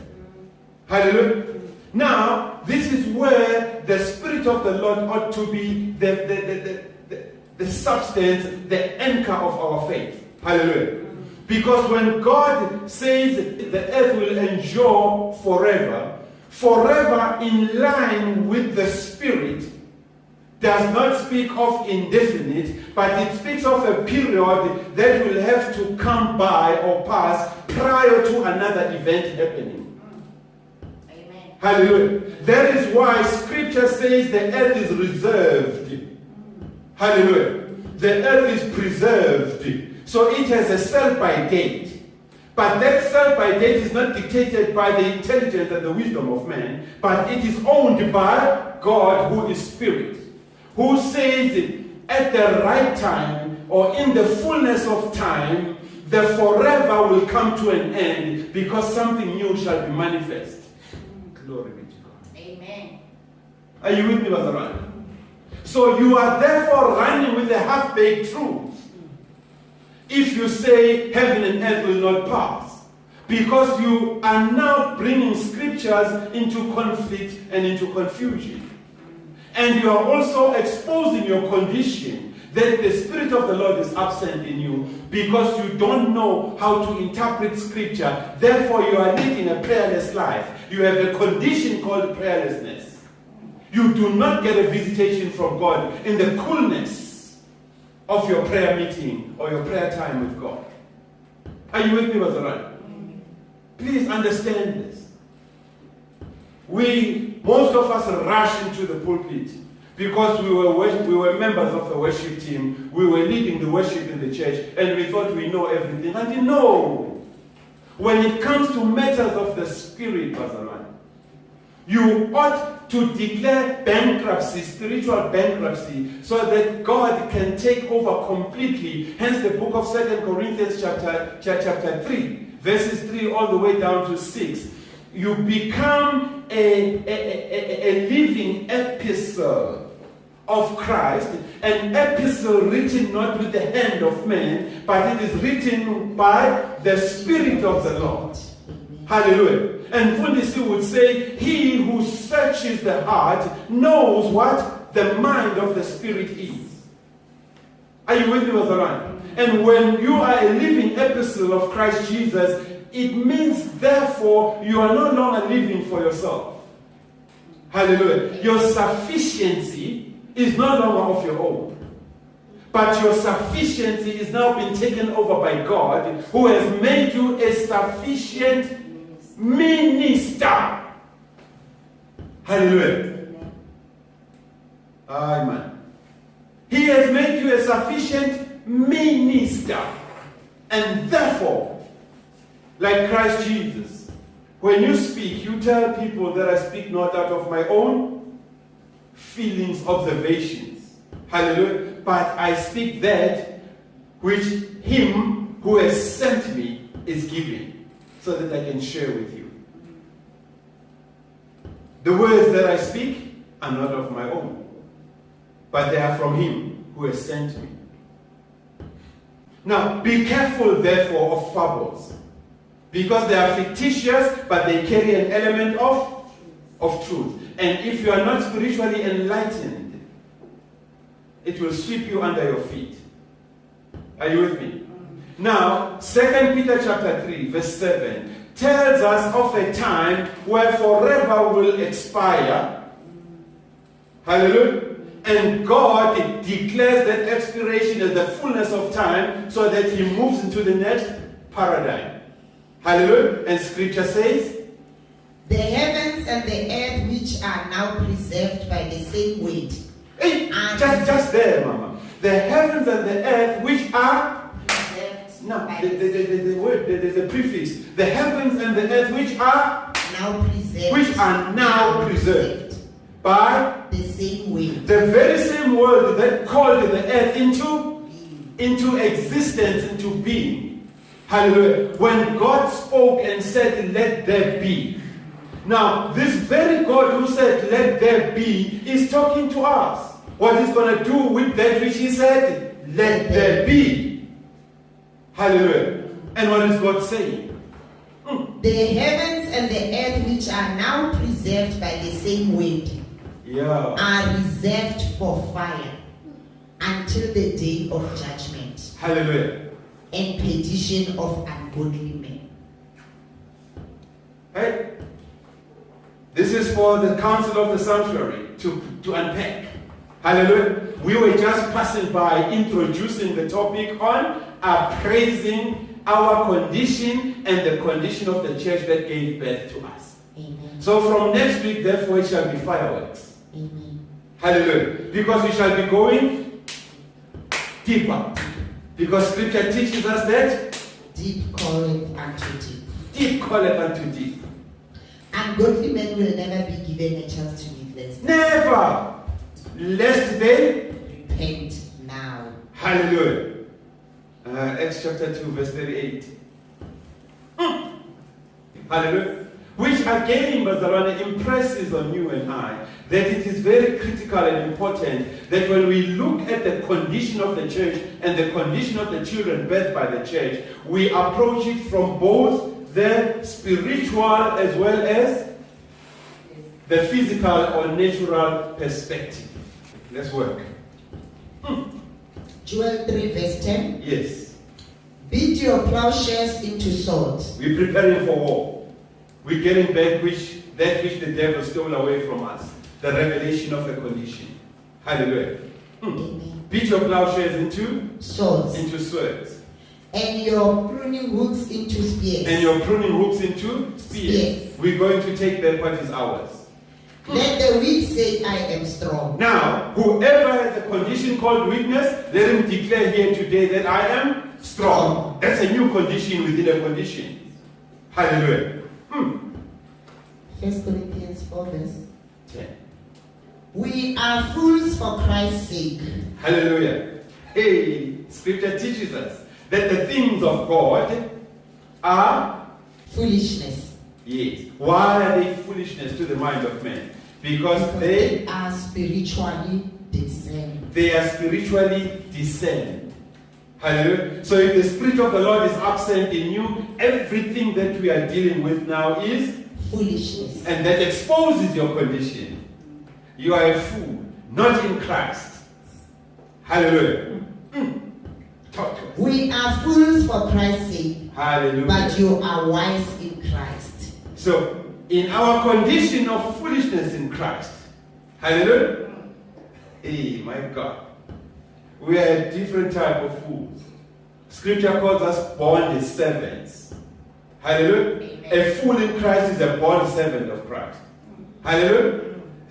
Hallelujah. Now, this is where the Spirit of the Lord ought to be the substance, the anchor of our faith. Hallelujah. Because when God says the earth will endure forever, forever in line with the Spirit does not speak of indefinite, but it speaks of a period that will have to come by or pass prior to another event happening. Amen. Hallelujah. That is why Scripture says the earth is reserved. Hallelujah. The earth is preserved. So it has a sell-by date. But that sell-by date is not dictated by the intelligence and the wisdom of man, but it is owned by God, who is Spirit, who says at the right time or in the fullness of time, the forever will come to an end because something new shall be manifest. Glory be to God. Amen. Are you with me, Mazaran? So you are therefore running with a half-baked truth. if you say heaven and earth will not pass, because you are now bringing scriptures into conflict and into confusion. And you are also exposing your condition that the Spirit of the Lord is absent in you because you don't know how to interpret scripture. Therefore, you are leading a prayerless life. You have a condition called prayerlessness. You do not get a visitation from God in the coolness of your prayer meeting or your prayer time with God. Are you with me, Bazaran? Please understand this. Most of us rush into the pulpit because we were members of the worship team. We were leading the worship in the church and we thought we know everything. And you know, when it comes to matters of the Spirit, Bazaran, you ought to declare bankruptcy, spiritual bankruptcy, so that God can take over completely. Hence the book of 2 Corinthians chapter 3, verses 3 all the way down to 6. You become a living epistle of Christ, an epistle written not with the hand of man, but it is written by the Spirit of the Lord. Hallelujah. And Fundisi would say, he who searches the heart knows what the mind of the Spirit is. Are you with me, Mazaran? And when you are a living epistle of Christ Jesus, it means, therefore, you are no longer living for yourself. Hallelujah. Your sufficiency is no longer of your own. But your sufficiency is now been taken over by God, who has made you a sufficient minister. Hallelujah. Amen. He has made you a sufficient minister. And therefore, like Christ Jesus, when you speak, you tell people that I speak not out of my own feelings, observations. Hallelujah. But I speak that which him who has sent me is giving, so that I can share with you. The words that I speak are not of my own, but they are from him who has sent me. Now, be careful, therefore, of fables, because they are fictitious, but they carry an element of truth. And if you are not spiritually enlightened, it will sweep you under your feet. Are you with me? Now, 2 Peter chapter 3, verse 7 tells us of a time where forever will expire. Hallelujah. And God declares that expiration as the fullness of time, so that he moves into the next paradigm. Hallelujah. And scripture says, the heavens and the earth which are now preserved by the same weight. Hey, just there, Mama. The heavens and the earth which are preserved. No, the word, there's a prefix. The heavens and the earth which are now preserved. Which are now preserved by the same weight. The very same word that called the earth into existence, into being. Hallelujah. When God spoke and said, let there be. Now, this very God who said, let there be, is talking to us. What he's going to do with that which he said, let there be. Hallelujah. And what is God saying? The heavens and the earth which are now preserved by the same weight are reserved for fire until the day of judgment. Hallelujah. And perdition of ungodly men. Hey, this is for the council of the sanctuary to unpack. Hallelujah. We were just passing by, introducing the topic on appraising our condition and the condition of the church that gave birth to us. Amen. So from next week, therefore, it shall be fireworks. Amen. Hallelujah. Because we shall be going deeper. Because scripture teaches us that deep calleth unto deep. Deep calleth unto deep. Ungodly men will never be given a chance to be blessed. Never. Lest they repent now. Hallelujah. Acts chapter 2, verse 38. Hallelujah. Which again, Bazalwane, impresses on you and I that it is very critical and important that when we look at the condition of the church and the condition of the children birthed by the church, we approach it from both the spiritual as well as the physical or natural perspective. Let's work. Joel 3 verse 10. Yes. Beat your plowshares into swords. We're preparing for war. We're getting back that which the devil stole away from us. The revelation of a condition. Hallelujah. Amen. Beat your plowshares into swords. Into swords. And your pruning hooks into spears. And your pruning hooks into spears. We're going to take back what is ours. Let the weak say, I am strong. Now, whoever has a condition called weakness, let him declare here today that I am strong. That's a new condition within a condition. Hallelujah. 1 Corinthians 4 verse 10. We are fools for Christ's sake. Hallelujah. Hey, Scripture teaches us that the things of God are foolishness. Yes. Why are they foolishness to the mind of man? Because they are spiritually discerned. They are spiritually discerned. Hallelujah. So if the Spirit of the Lord is absent in you, everything that we are dealing with now is foolishness. And that exposes your condition. You are a fool, not in Christ. Hallelujah. Talk to us. We are fools for Christ's sake. Hallelujah. But you are wise in Christ. So, in our condition of foolishness in Christ, hallelujah. Hey, my God. We are a different type of fools. Scripture calls us bond servants. Hallelujah. Amen. A fool in Christ is a bond servant of Christ. Hallelujah.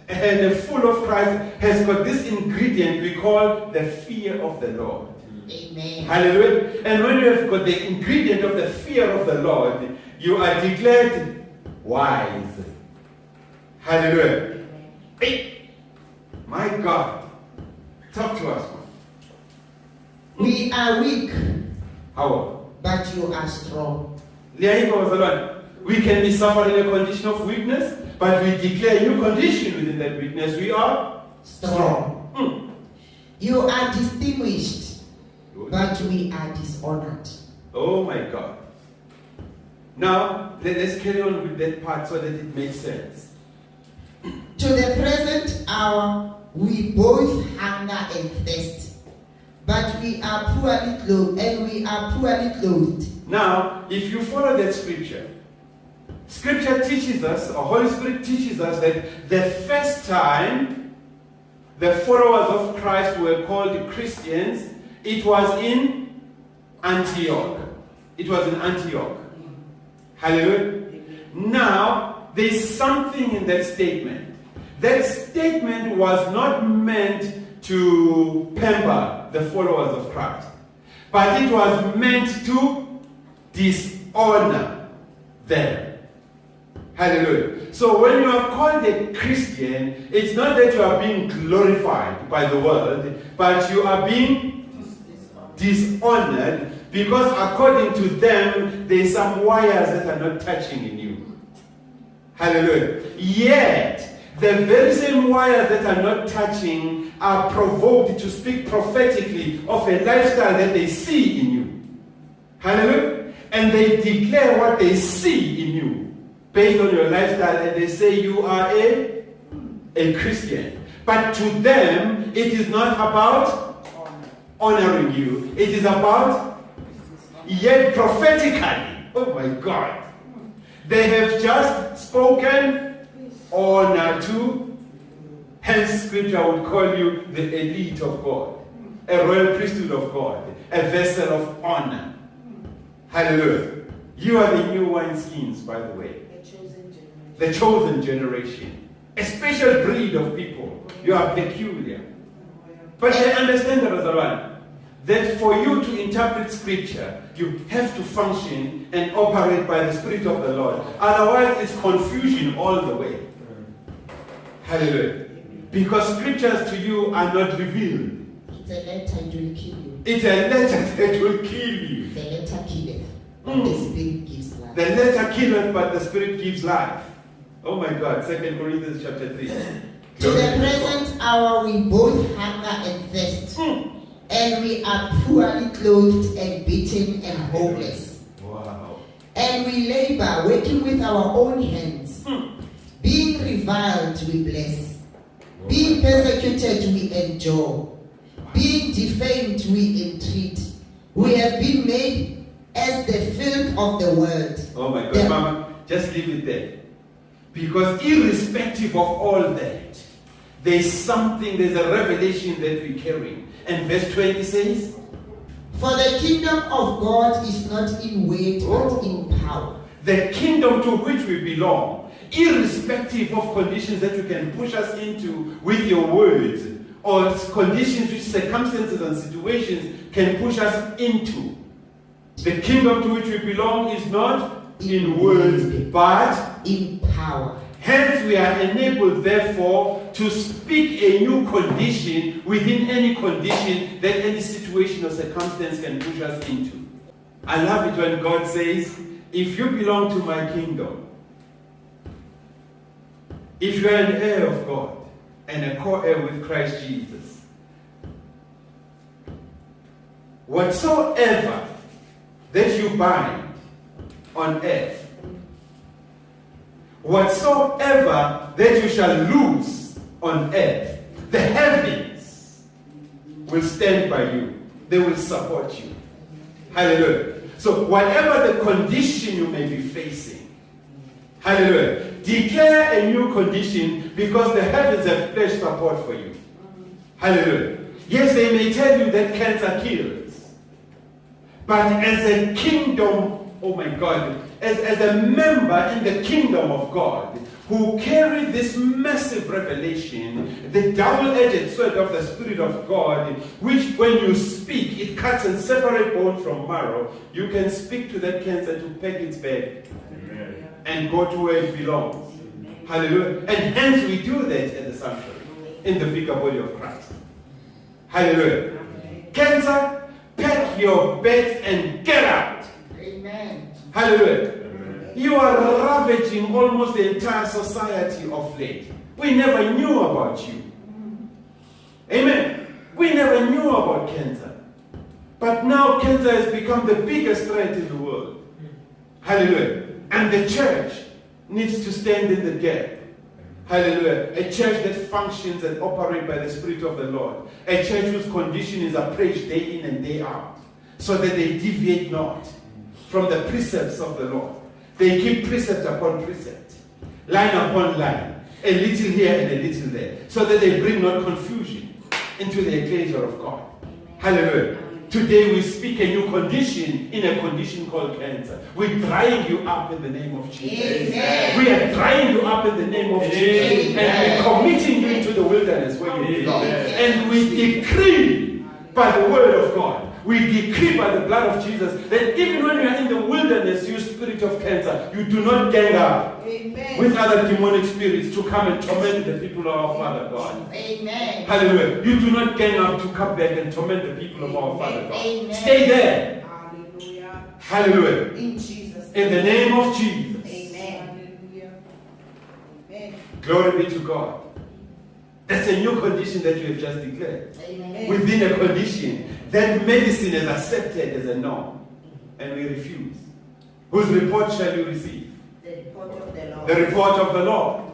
And the fool of Christ has got this ingredient we call the fear of the Lord. Amen. Hallelujah. And when you have got the ingredient of the fear of the Lord, you are declared wise. Hallelujah. Hey, my God. Talk to us. We are weak. How? But you are strong. We can be suffering a condition of weakness, but we declare a new condition within that weakness. We are strong. You are distinguished, but we are dishonored. Oh my God. Now, let's carry on with that part so that it makes sense. To the present hour, we both hunger and thirst, but we are poorly clothed, Now, if you follow that scripture, Scripture teaches us, or Holy Spirit teaches us that the first time the followers of Christ were called Christians, it was in Antioch. It was in Antioch. Hallelujah. Now, there's something in that statement. That statement was not meant to pamper the followers of Christ, but it was meant to dishonor them. Hallelujah. So when you are called a Christian, it's not that you are being glorified by the world, but you are being dishonored because according to them, there's some wires that are not touching in you. Hallelujah. Yet, the very same wires that are not touching are provoked to speak prophetically of a lifestyle that they see in you. Hallelujah. And they declare what they see in you based on your lifestyle, and they say you are a Christian. But to them, it is not about honoring you. It is about, yet prophetically, oh my God, they have just spoken honor to, hence Scripture would call you the elite of God, a royal priesthood of God, a vessel of honor. Hallelujah. You are the new wineskins, by the way. The chosen generation. A special breed of people. You are peculiar. But I understand, Razalwan, that for you to interpret Scripture, you have to function and operate by the Spirit of the Lord. Otherwise, it's confusion all the way. Hallelujah. Because Scriptures to you are not revealed. It's a letter, it will kill you. It's a letter that will kill you. The letter killeth, but the Spirit gives life. The letter killeth, but the Spirit gives life. Oh my God, 2 Corinthians chapter 3. To the present hour we both hunger and thirst, and we are poorly clothed and beaten and homeless. Wow. And we labor, working with our own hands. Being reviled, we bless. Being persecuted, we endure. Being defamed, we entreat. We have been made as the filth of the world. Oh my God, Mama, just leave it there. Because irrespective of all that, there's a revelation that we carry. And verse 20 says, for the kingdom of God is not in weight, but in power. The kingdom to which we belong, irrespective of conditions that you can push us into with your words, or conditions which circumstances and situations can push us into. The kingdom to which we belong is not in words, but in power. Hence we are enabled, therefore, to speak a new condition within any condition that any situation or circumstance can push us into. I love it when God says, if you belong to my kingdom, if you are an heir of God and a co-heir with Christ Jesus, whatsoever that you bind on earth, whatsoever that you shall lose on earth, the heavens will stand by you. They will support you. Hallelujah. So whatever the condition you may be facing, hallelujah, declare a new condition because the heavens have pledged support for you. Hallelujah. Yes, they may tell you that cancer kills, but as a kingdom, oh my God, as a member in the kingdom of God, who carry this massive revelation, the double-edged sword of the Spirit of God, which when you speak, it cuts and separates bone from marrow, you can speak to that cancer to pack its bag and go to where it belongs. Amen. Hallelujah. And hence we do that at the sanctuary, in the bigger body of Christ. Hallelujah. Amen. Cancer, pack your bags and get out. Amen. Hallelujah. Amen. You are ravaging almost the entire society of late. We never knew about you. Amen. We never knew about cancer. But now cancer has become the biggest threat in the world. Hallelujah. And the church needs to stand in the gap. Hallelujah. A church that functions and operates by the Spirit of the Lord. A church whose condition is appraised day in and day out. So that they deviate not from the precepts of the Lord. They keep precept upon precept. Line upon line. A little here and a little there. So that they bring not confusion into the ecclesia of God. Hallelujah. Today we speak a new condition in a condition called cancer. We're drying you up in the name of Jesus. Amen. We are drying you up in the name of Jesus. And we're committing you to the wilderness where you belong. And we decree by the word of God, we decree by the blood of Jesus that even when you are in the wilderness, you spirit of cancer, you do not gang up with other demonic spirits to come and torment the people of our Father God. Amen. Hallelujah. You do not gang up to come back and torment the people of our Father God. Amen. Stay there. Hallelujah. Hallelujah. In Jesus' name. In the name of Jesus. Amen. Hallelujah. Amen. Glory be to God. That's a new condition that you have just declared. Amen. Within a condition that medicine is accepted as a norm, and we refuse. Whose report shall you receive? The report of the Lord. The report of the Lord.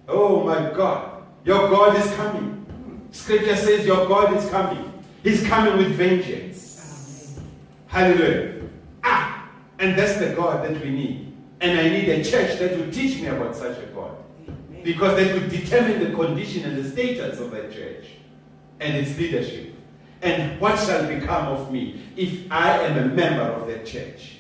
Oh my God. Your God is coming. Scripture says your God is coming. He's coming with vengeance. Amen. Hallelujah. And that's the God that we need. And I need a church that will teach me about such a God. Amen. Because that will determine the condition and the status of that church and its leadership. And what shall become of me if I am a member of that church?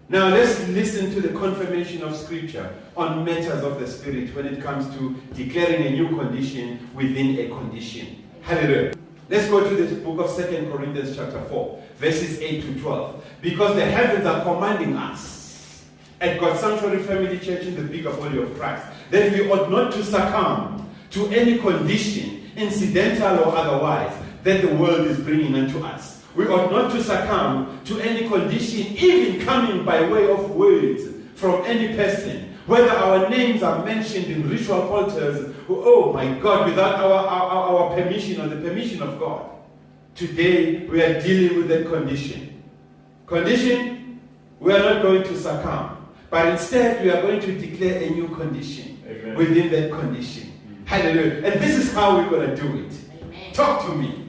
Now let's listen to the confirmation of Scripture on matters of the Spirit when it comes to declaring a new condition within a condition. Hallelujah. Let's go to this book of 2 Corinthians chapter 4, verses 8 to 12. Because the heavens are commanding us at God's Sanctuary Family Church in the bigger body of Christ that we ought not to succumb to any condition, incidental or otherwise, that the world is bringing unto us. We ought not to succumb to any condition, even coming by way of words from any person. Whether our names are mentioned in ritual altars, oh my God, without our permission or the permission of God. Today, we are dealing with that condition. Condition, we are not going to succumb. But instead, we are going to declare a new condition. Amen. Within that condition. Hallelujah. And this is how we're going to do it. Amen. Talk to me.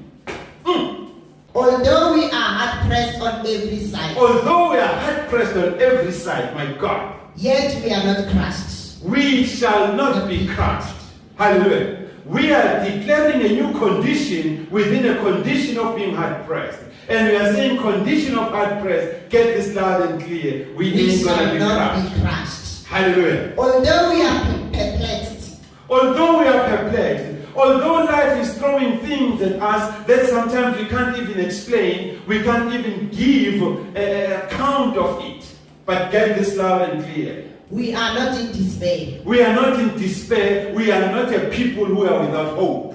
Although we are hard pressed on every side. Although we are hard pressed on every side, my God. Yet we are not crushed. We shall not be crushed. Hallelujah. We are declaring a new condition within a condition of being hard pressed. And we are saying condition of hard pressed. Get this loud and clear. We ain't going to be crushed. Hallelujah. Although we are perplexed. Although we are perplexed. Although life is throwing things at us that sometimes we can't even explain, we can't even give an account of it. But get this loud and clear. We are not in despair. We are not in despair. We are not a people who are without hope.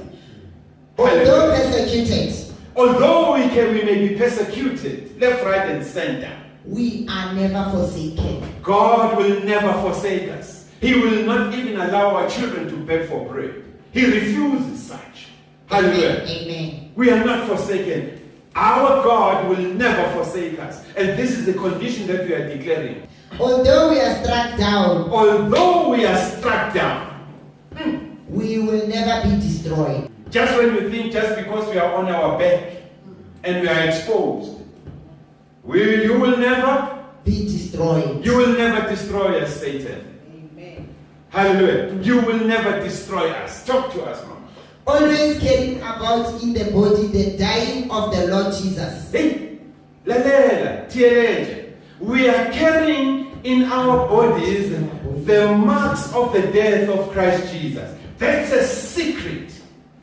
Although persecuted. Although we may be persecuted, left, right, and center. We are never forsaken. God will never forsake us. He will not even allow our children to beg for bread. He refuses such. Hallelujah. Amen. We are not forsaken. Our God will never forsake us. And this is the condition that we are declaring. Although we are struck down. Although we are struck down. We will never be destroyed. Just when we think just because we are on our back and we are exposed, you will never be destroyed. You will never destroy us, Satan. Hallelujah. You will never destroy us. Talk to us, Mama. Always carrying about in the body the dying of the Lord Jesus. Hey, we are carrying in our bodies the marks of the death of Christ Jesus. That's a secret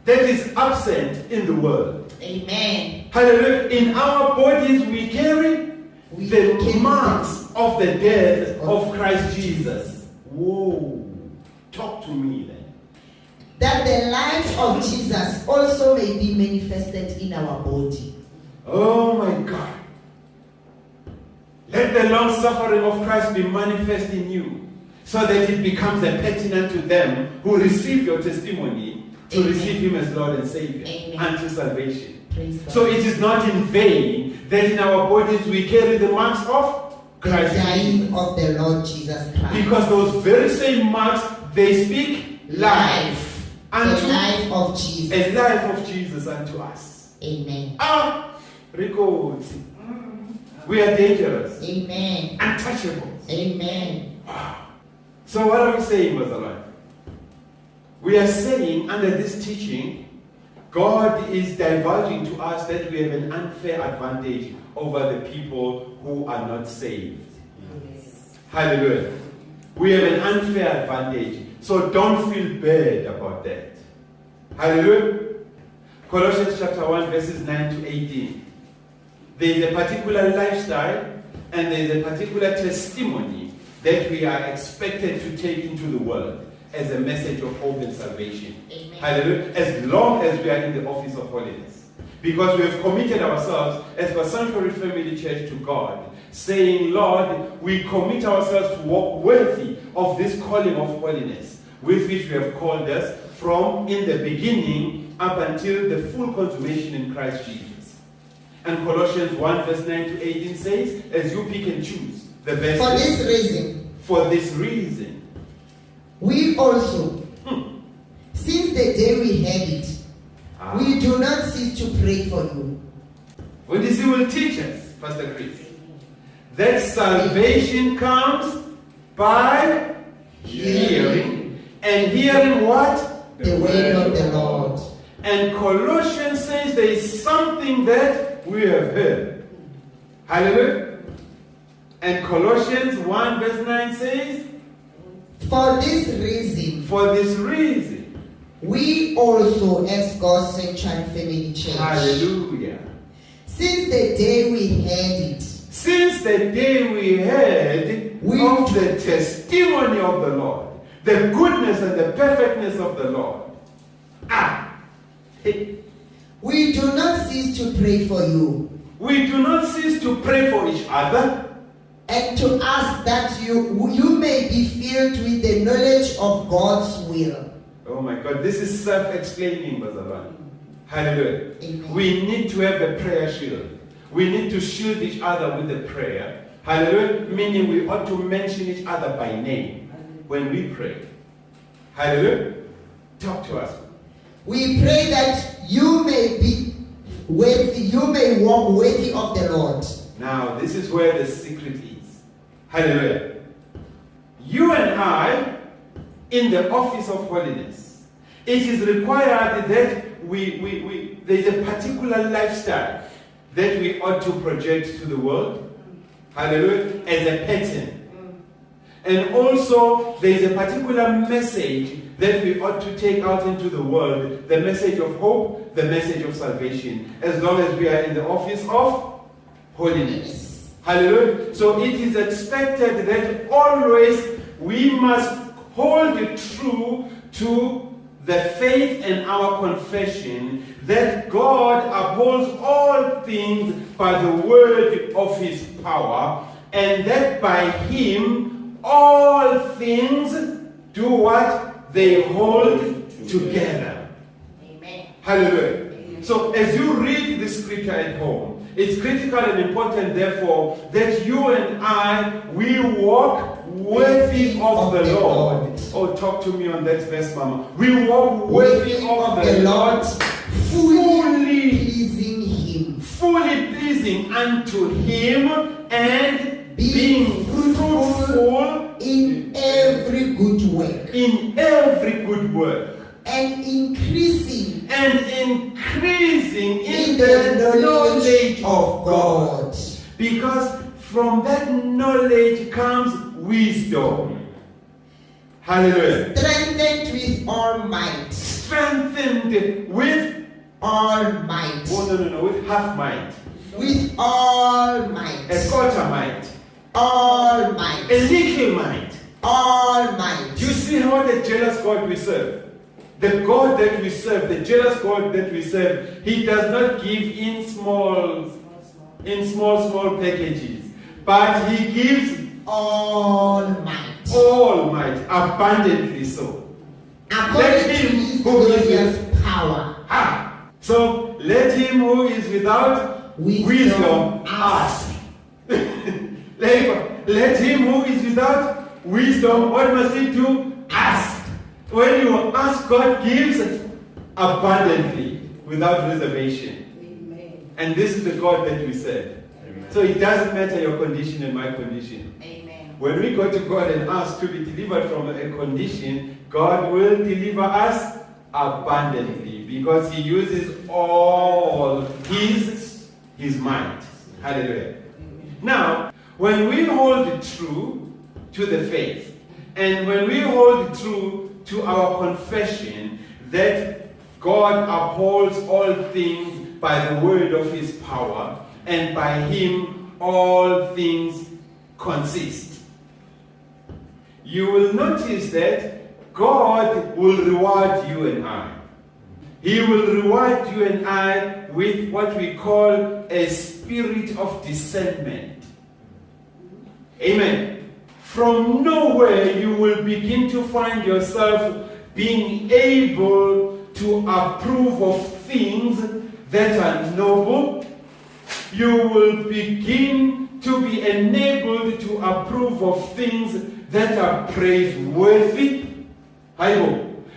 that is absent in the world. Amen. Hallelujah. In our bodies we carry the marks of the death of Christ Jesus. Whoa. Talk to me then. That the life of Jesus also may be manifested in our body. Oh my God. Let the long suffering of Christ be manifest in you, so that it becomes a pertinent to them who receive your testimony to Amen. Receive Him as Lord and Savior Amen. Unto salvation. So it is not in vain that in our bodies we carry the marks of Christ. The dying of the Lord Jesus Christ. Because those very same marks, they speak life. Unto the life of Jesus. A life of Jesus unto us. Amen. Records. We are dangerous. Amen. Untouchables. Amen. Wow. So what are we saying, Brother Life? We are saying under this teaching, God is divulging to us that we have an unfair advantage over the people who are not saved. Yes. Hallelujah. We have an unfair advantage. So don't feel bad about that. Hallelujah. Colossians chapter 1 verses 9 to 18. There is a particular lifestyle and there is a particular testimony that we are expected to take into the world as a message of hope and salvation. Amen. Hallelujah. As long as we are in the office of holiness. Because we have committed ourselves as a Sanctuary Family Church to God, saying, Lord, we commit ourselves to walk worthy of this calling of holiness, with which you have called us from in the beginning up until the full consummation in Christ Jesus. And Colossians 1 verse 9 to 18 says, as you pick and choose the best. For this reason. We also, since the day we had it, we do not cease to pray for you. When this will teach us, Pastor Chris, that salvation comes by hearing. And hearing what? The word of the Lord. And Colossians says there is something that we have heard. Hallelujah. And Colossians 1 verse 9 says, for this reason. For this reason. We also, as God's Sanctuary Family Church. Hallelujah. Since the day we heard it. Since the day we heard of the testimony of the Lord. The goodness and the perfectness of the Lord. We do not cease to pray for you. we do not cease to pray for each other. And to ask that you may be filled with the knowledge of God's will. Oh my God, this is self-explaining, Brother Van. Hallelujah. Amen. We need to have a prayer shield. We need to shield each other with the prayer. Hallelujah. Meaning we ought to mention each other by name when we pray. Hallelujah. Talk to us. We pray that you may be worthy, you may walk worthy of the Lord. Now, this is where the secret is. Hallelujah. You and I, in the office of holiness, it is required that there's a particular lifestyle that we ought to project to the world. Hallelujah. As a pattern. And also, there's a particular message that we ought to take out into the world. The message of hope, the message of salvation. As long as we are in the office of holiness. Hallelujah. So it is expected that always we must hold true to the faith and our confession that God upholds all things by the word of his power, and that by him all things do what? They hold together. Amen. Hallelujah. Amen. So as you read the scripture at home, it's critical and important, therefore, that you and I, we walk worthy of the Lord. Oh, talk to me on that verse, Mama. We walk worthy of the Lord, fully pleasing him. Fully pleasing unto him, and being fruitful in every good work. In every good work. And increasing in the knowledge of God. Because from that knowledge comes wisdom. Hallelujah. Strengthened with all might. Strengthened with all might. Oh, no, with half might. With all might. A quarter might. All might. A little might. All might. Do you see what a jealous God we serve? The God that we serve, the jealous God that we serve, he does not give in small packages, but he gives all might, abundantly so. According to his glorious power. So let him who is without wisdom ask. Let him who is without wisdom, what must he do? Ask. When you ask, God gives abundantly, without reservation. Amen. And this is the God that we serve. Amen. So it doesn't matter your condition and my condition. Amen. When we go to God and ask to be delivered from a condition, God will deliver us abundantly, because he uses all his might. Hallelujah. Now, when we hold true to the faith, and when we hold true to our confession that God upholds all things by the word of his power, and by him all things consist, you will notice that God will reward you and I. He will reward you and I with what we call a spirit of discernment. Amen. From nowhere you will begin to find yourself being able to approve of things that are noble. You will begin to be enabled to approve of things that are praiseworthy.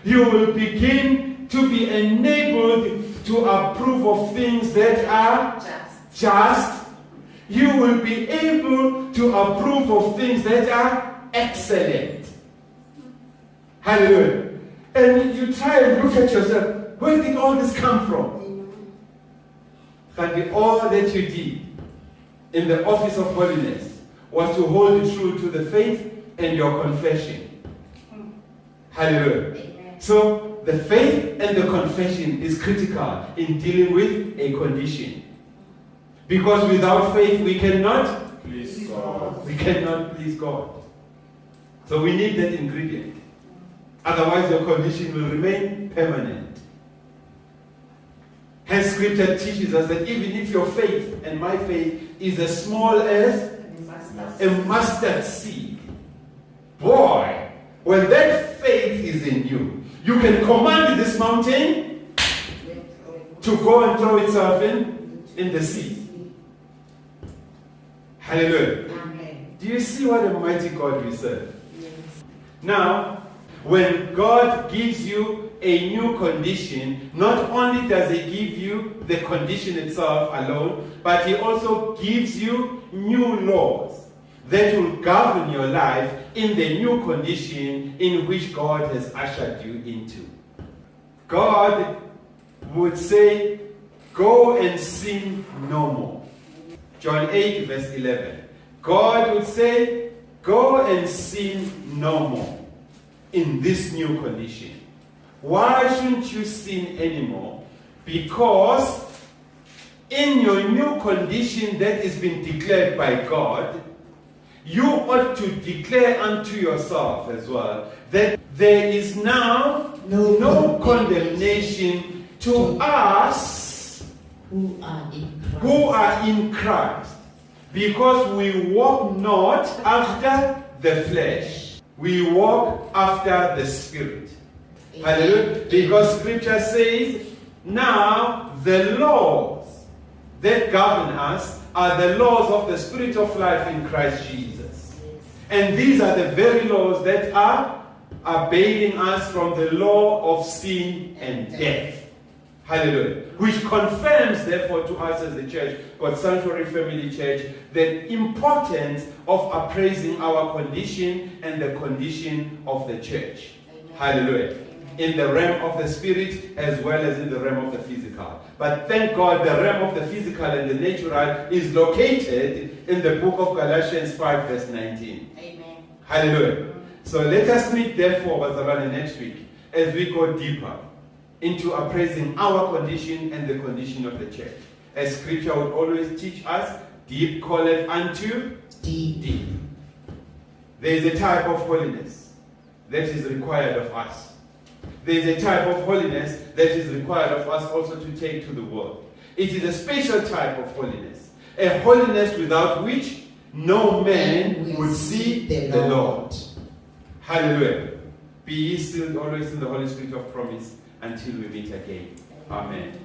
You will begin to be enabled to approve of things that are just. You will be able to approve of things that are excellent. Hallelujah. And you try and look at yourself. Where did all this come from? Can be all that you did in the office of holiness was to hold true to the faith and your confession. Hallelujah. Amen. So the faith and the confession is critical in dealing with a condition. Because without faith we cannot please God. We cannot please God. So we need that ingredient. Otherwise your condition will remain permanent. Hence scripture teaches us that even if your faith and my faith is as small as a mustard seed, boy, when that faith is in you, you can command this mountain to go and throw itself in the sea. Hallelujah. Amen. Do you see what a mighty God we serve? Yes. Now, when God gives you a new condition, not only does He give you the condition itself alone, but He also gives you new laws that will govern your life in the new condition in which God has ushered you into. God would say, go and sin no more. John 8 verse 11. God would say, go and sin no more in this new condition. Why shouldn't you sin anymore? Because in your new condition that has been declared by God, you ought to declare unto yourself as well that there is now no condemnation to us who are in Christ. Because we walk not after the flesh, we walk after the Spirit. Hallelujah. Because scripture says, now the laws that govern us are the laws of the Spirit of life in Christ Jesus. And these are the very laws that are bailing us from the law of sin and death. Hallelujah. Which confirms, therefore, to us as the church, God's Sanctuary Family Church, the importance of appraising our condition and the condition of the church. Amen. Hallelujah. Amen. In the realm of the spirit as well as in the realm of the physical. But thank God the realm of the physical and the natural is located in the book of Galatians 5 verse 19. Amen. Hallelujah. So let us meet, therefore, Bazalwane, next week as we go deeper into appraising our condition and the condition of the church. As scripture would always teach us, deep calleth unto deep. There is a type of holiness that is required of us. There is a type of holiness that is required of us also to take to the world. It is a special type of holiness. A holiness without which no man would see the Lord. Hallelujah. Be ye still always in the Holy Spirit of promise until we meet again. Amen.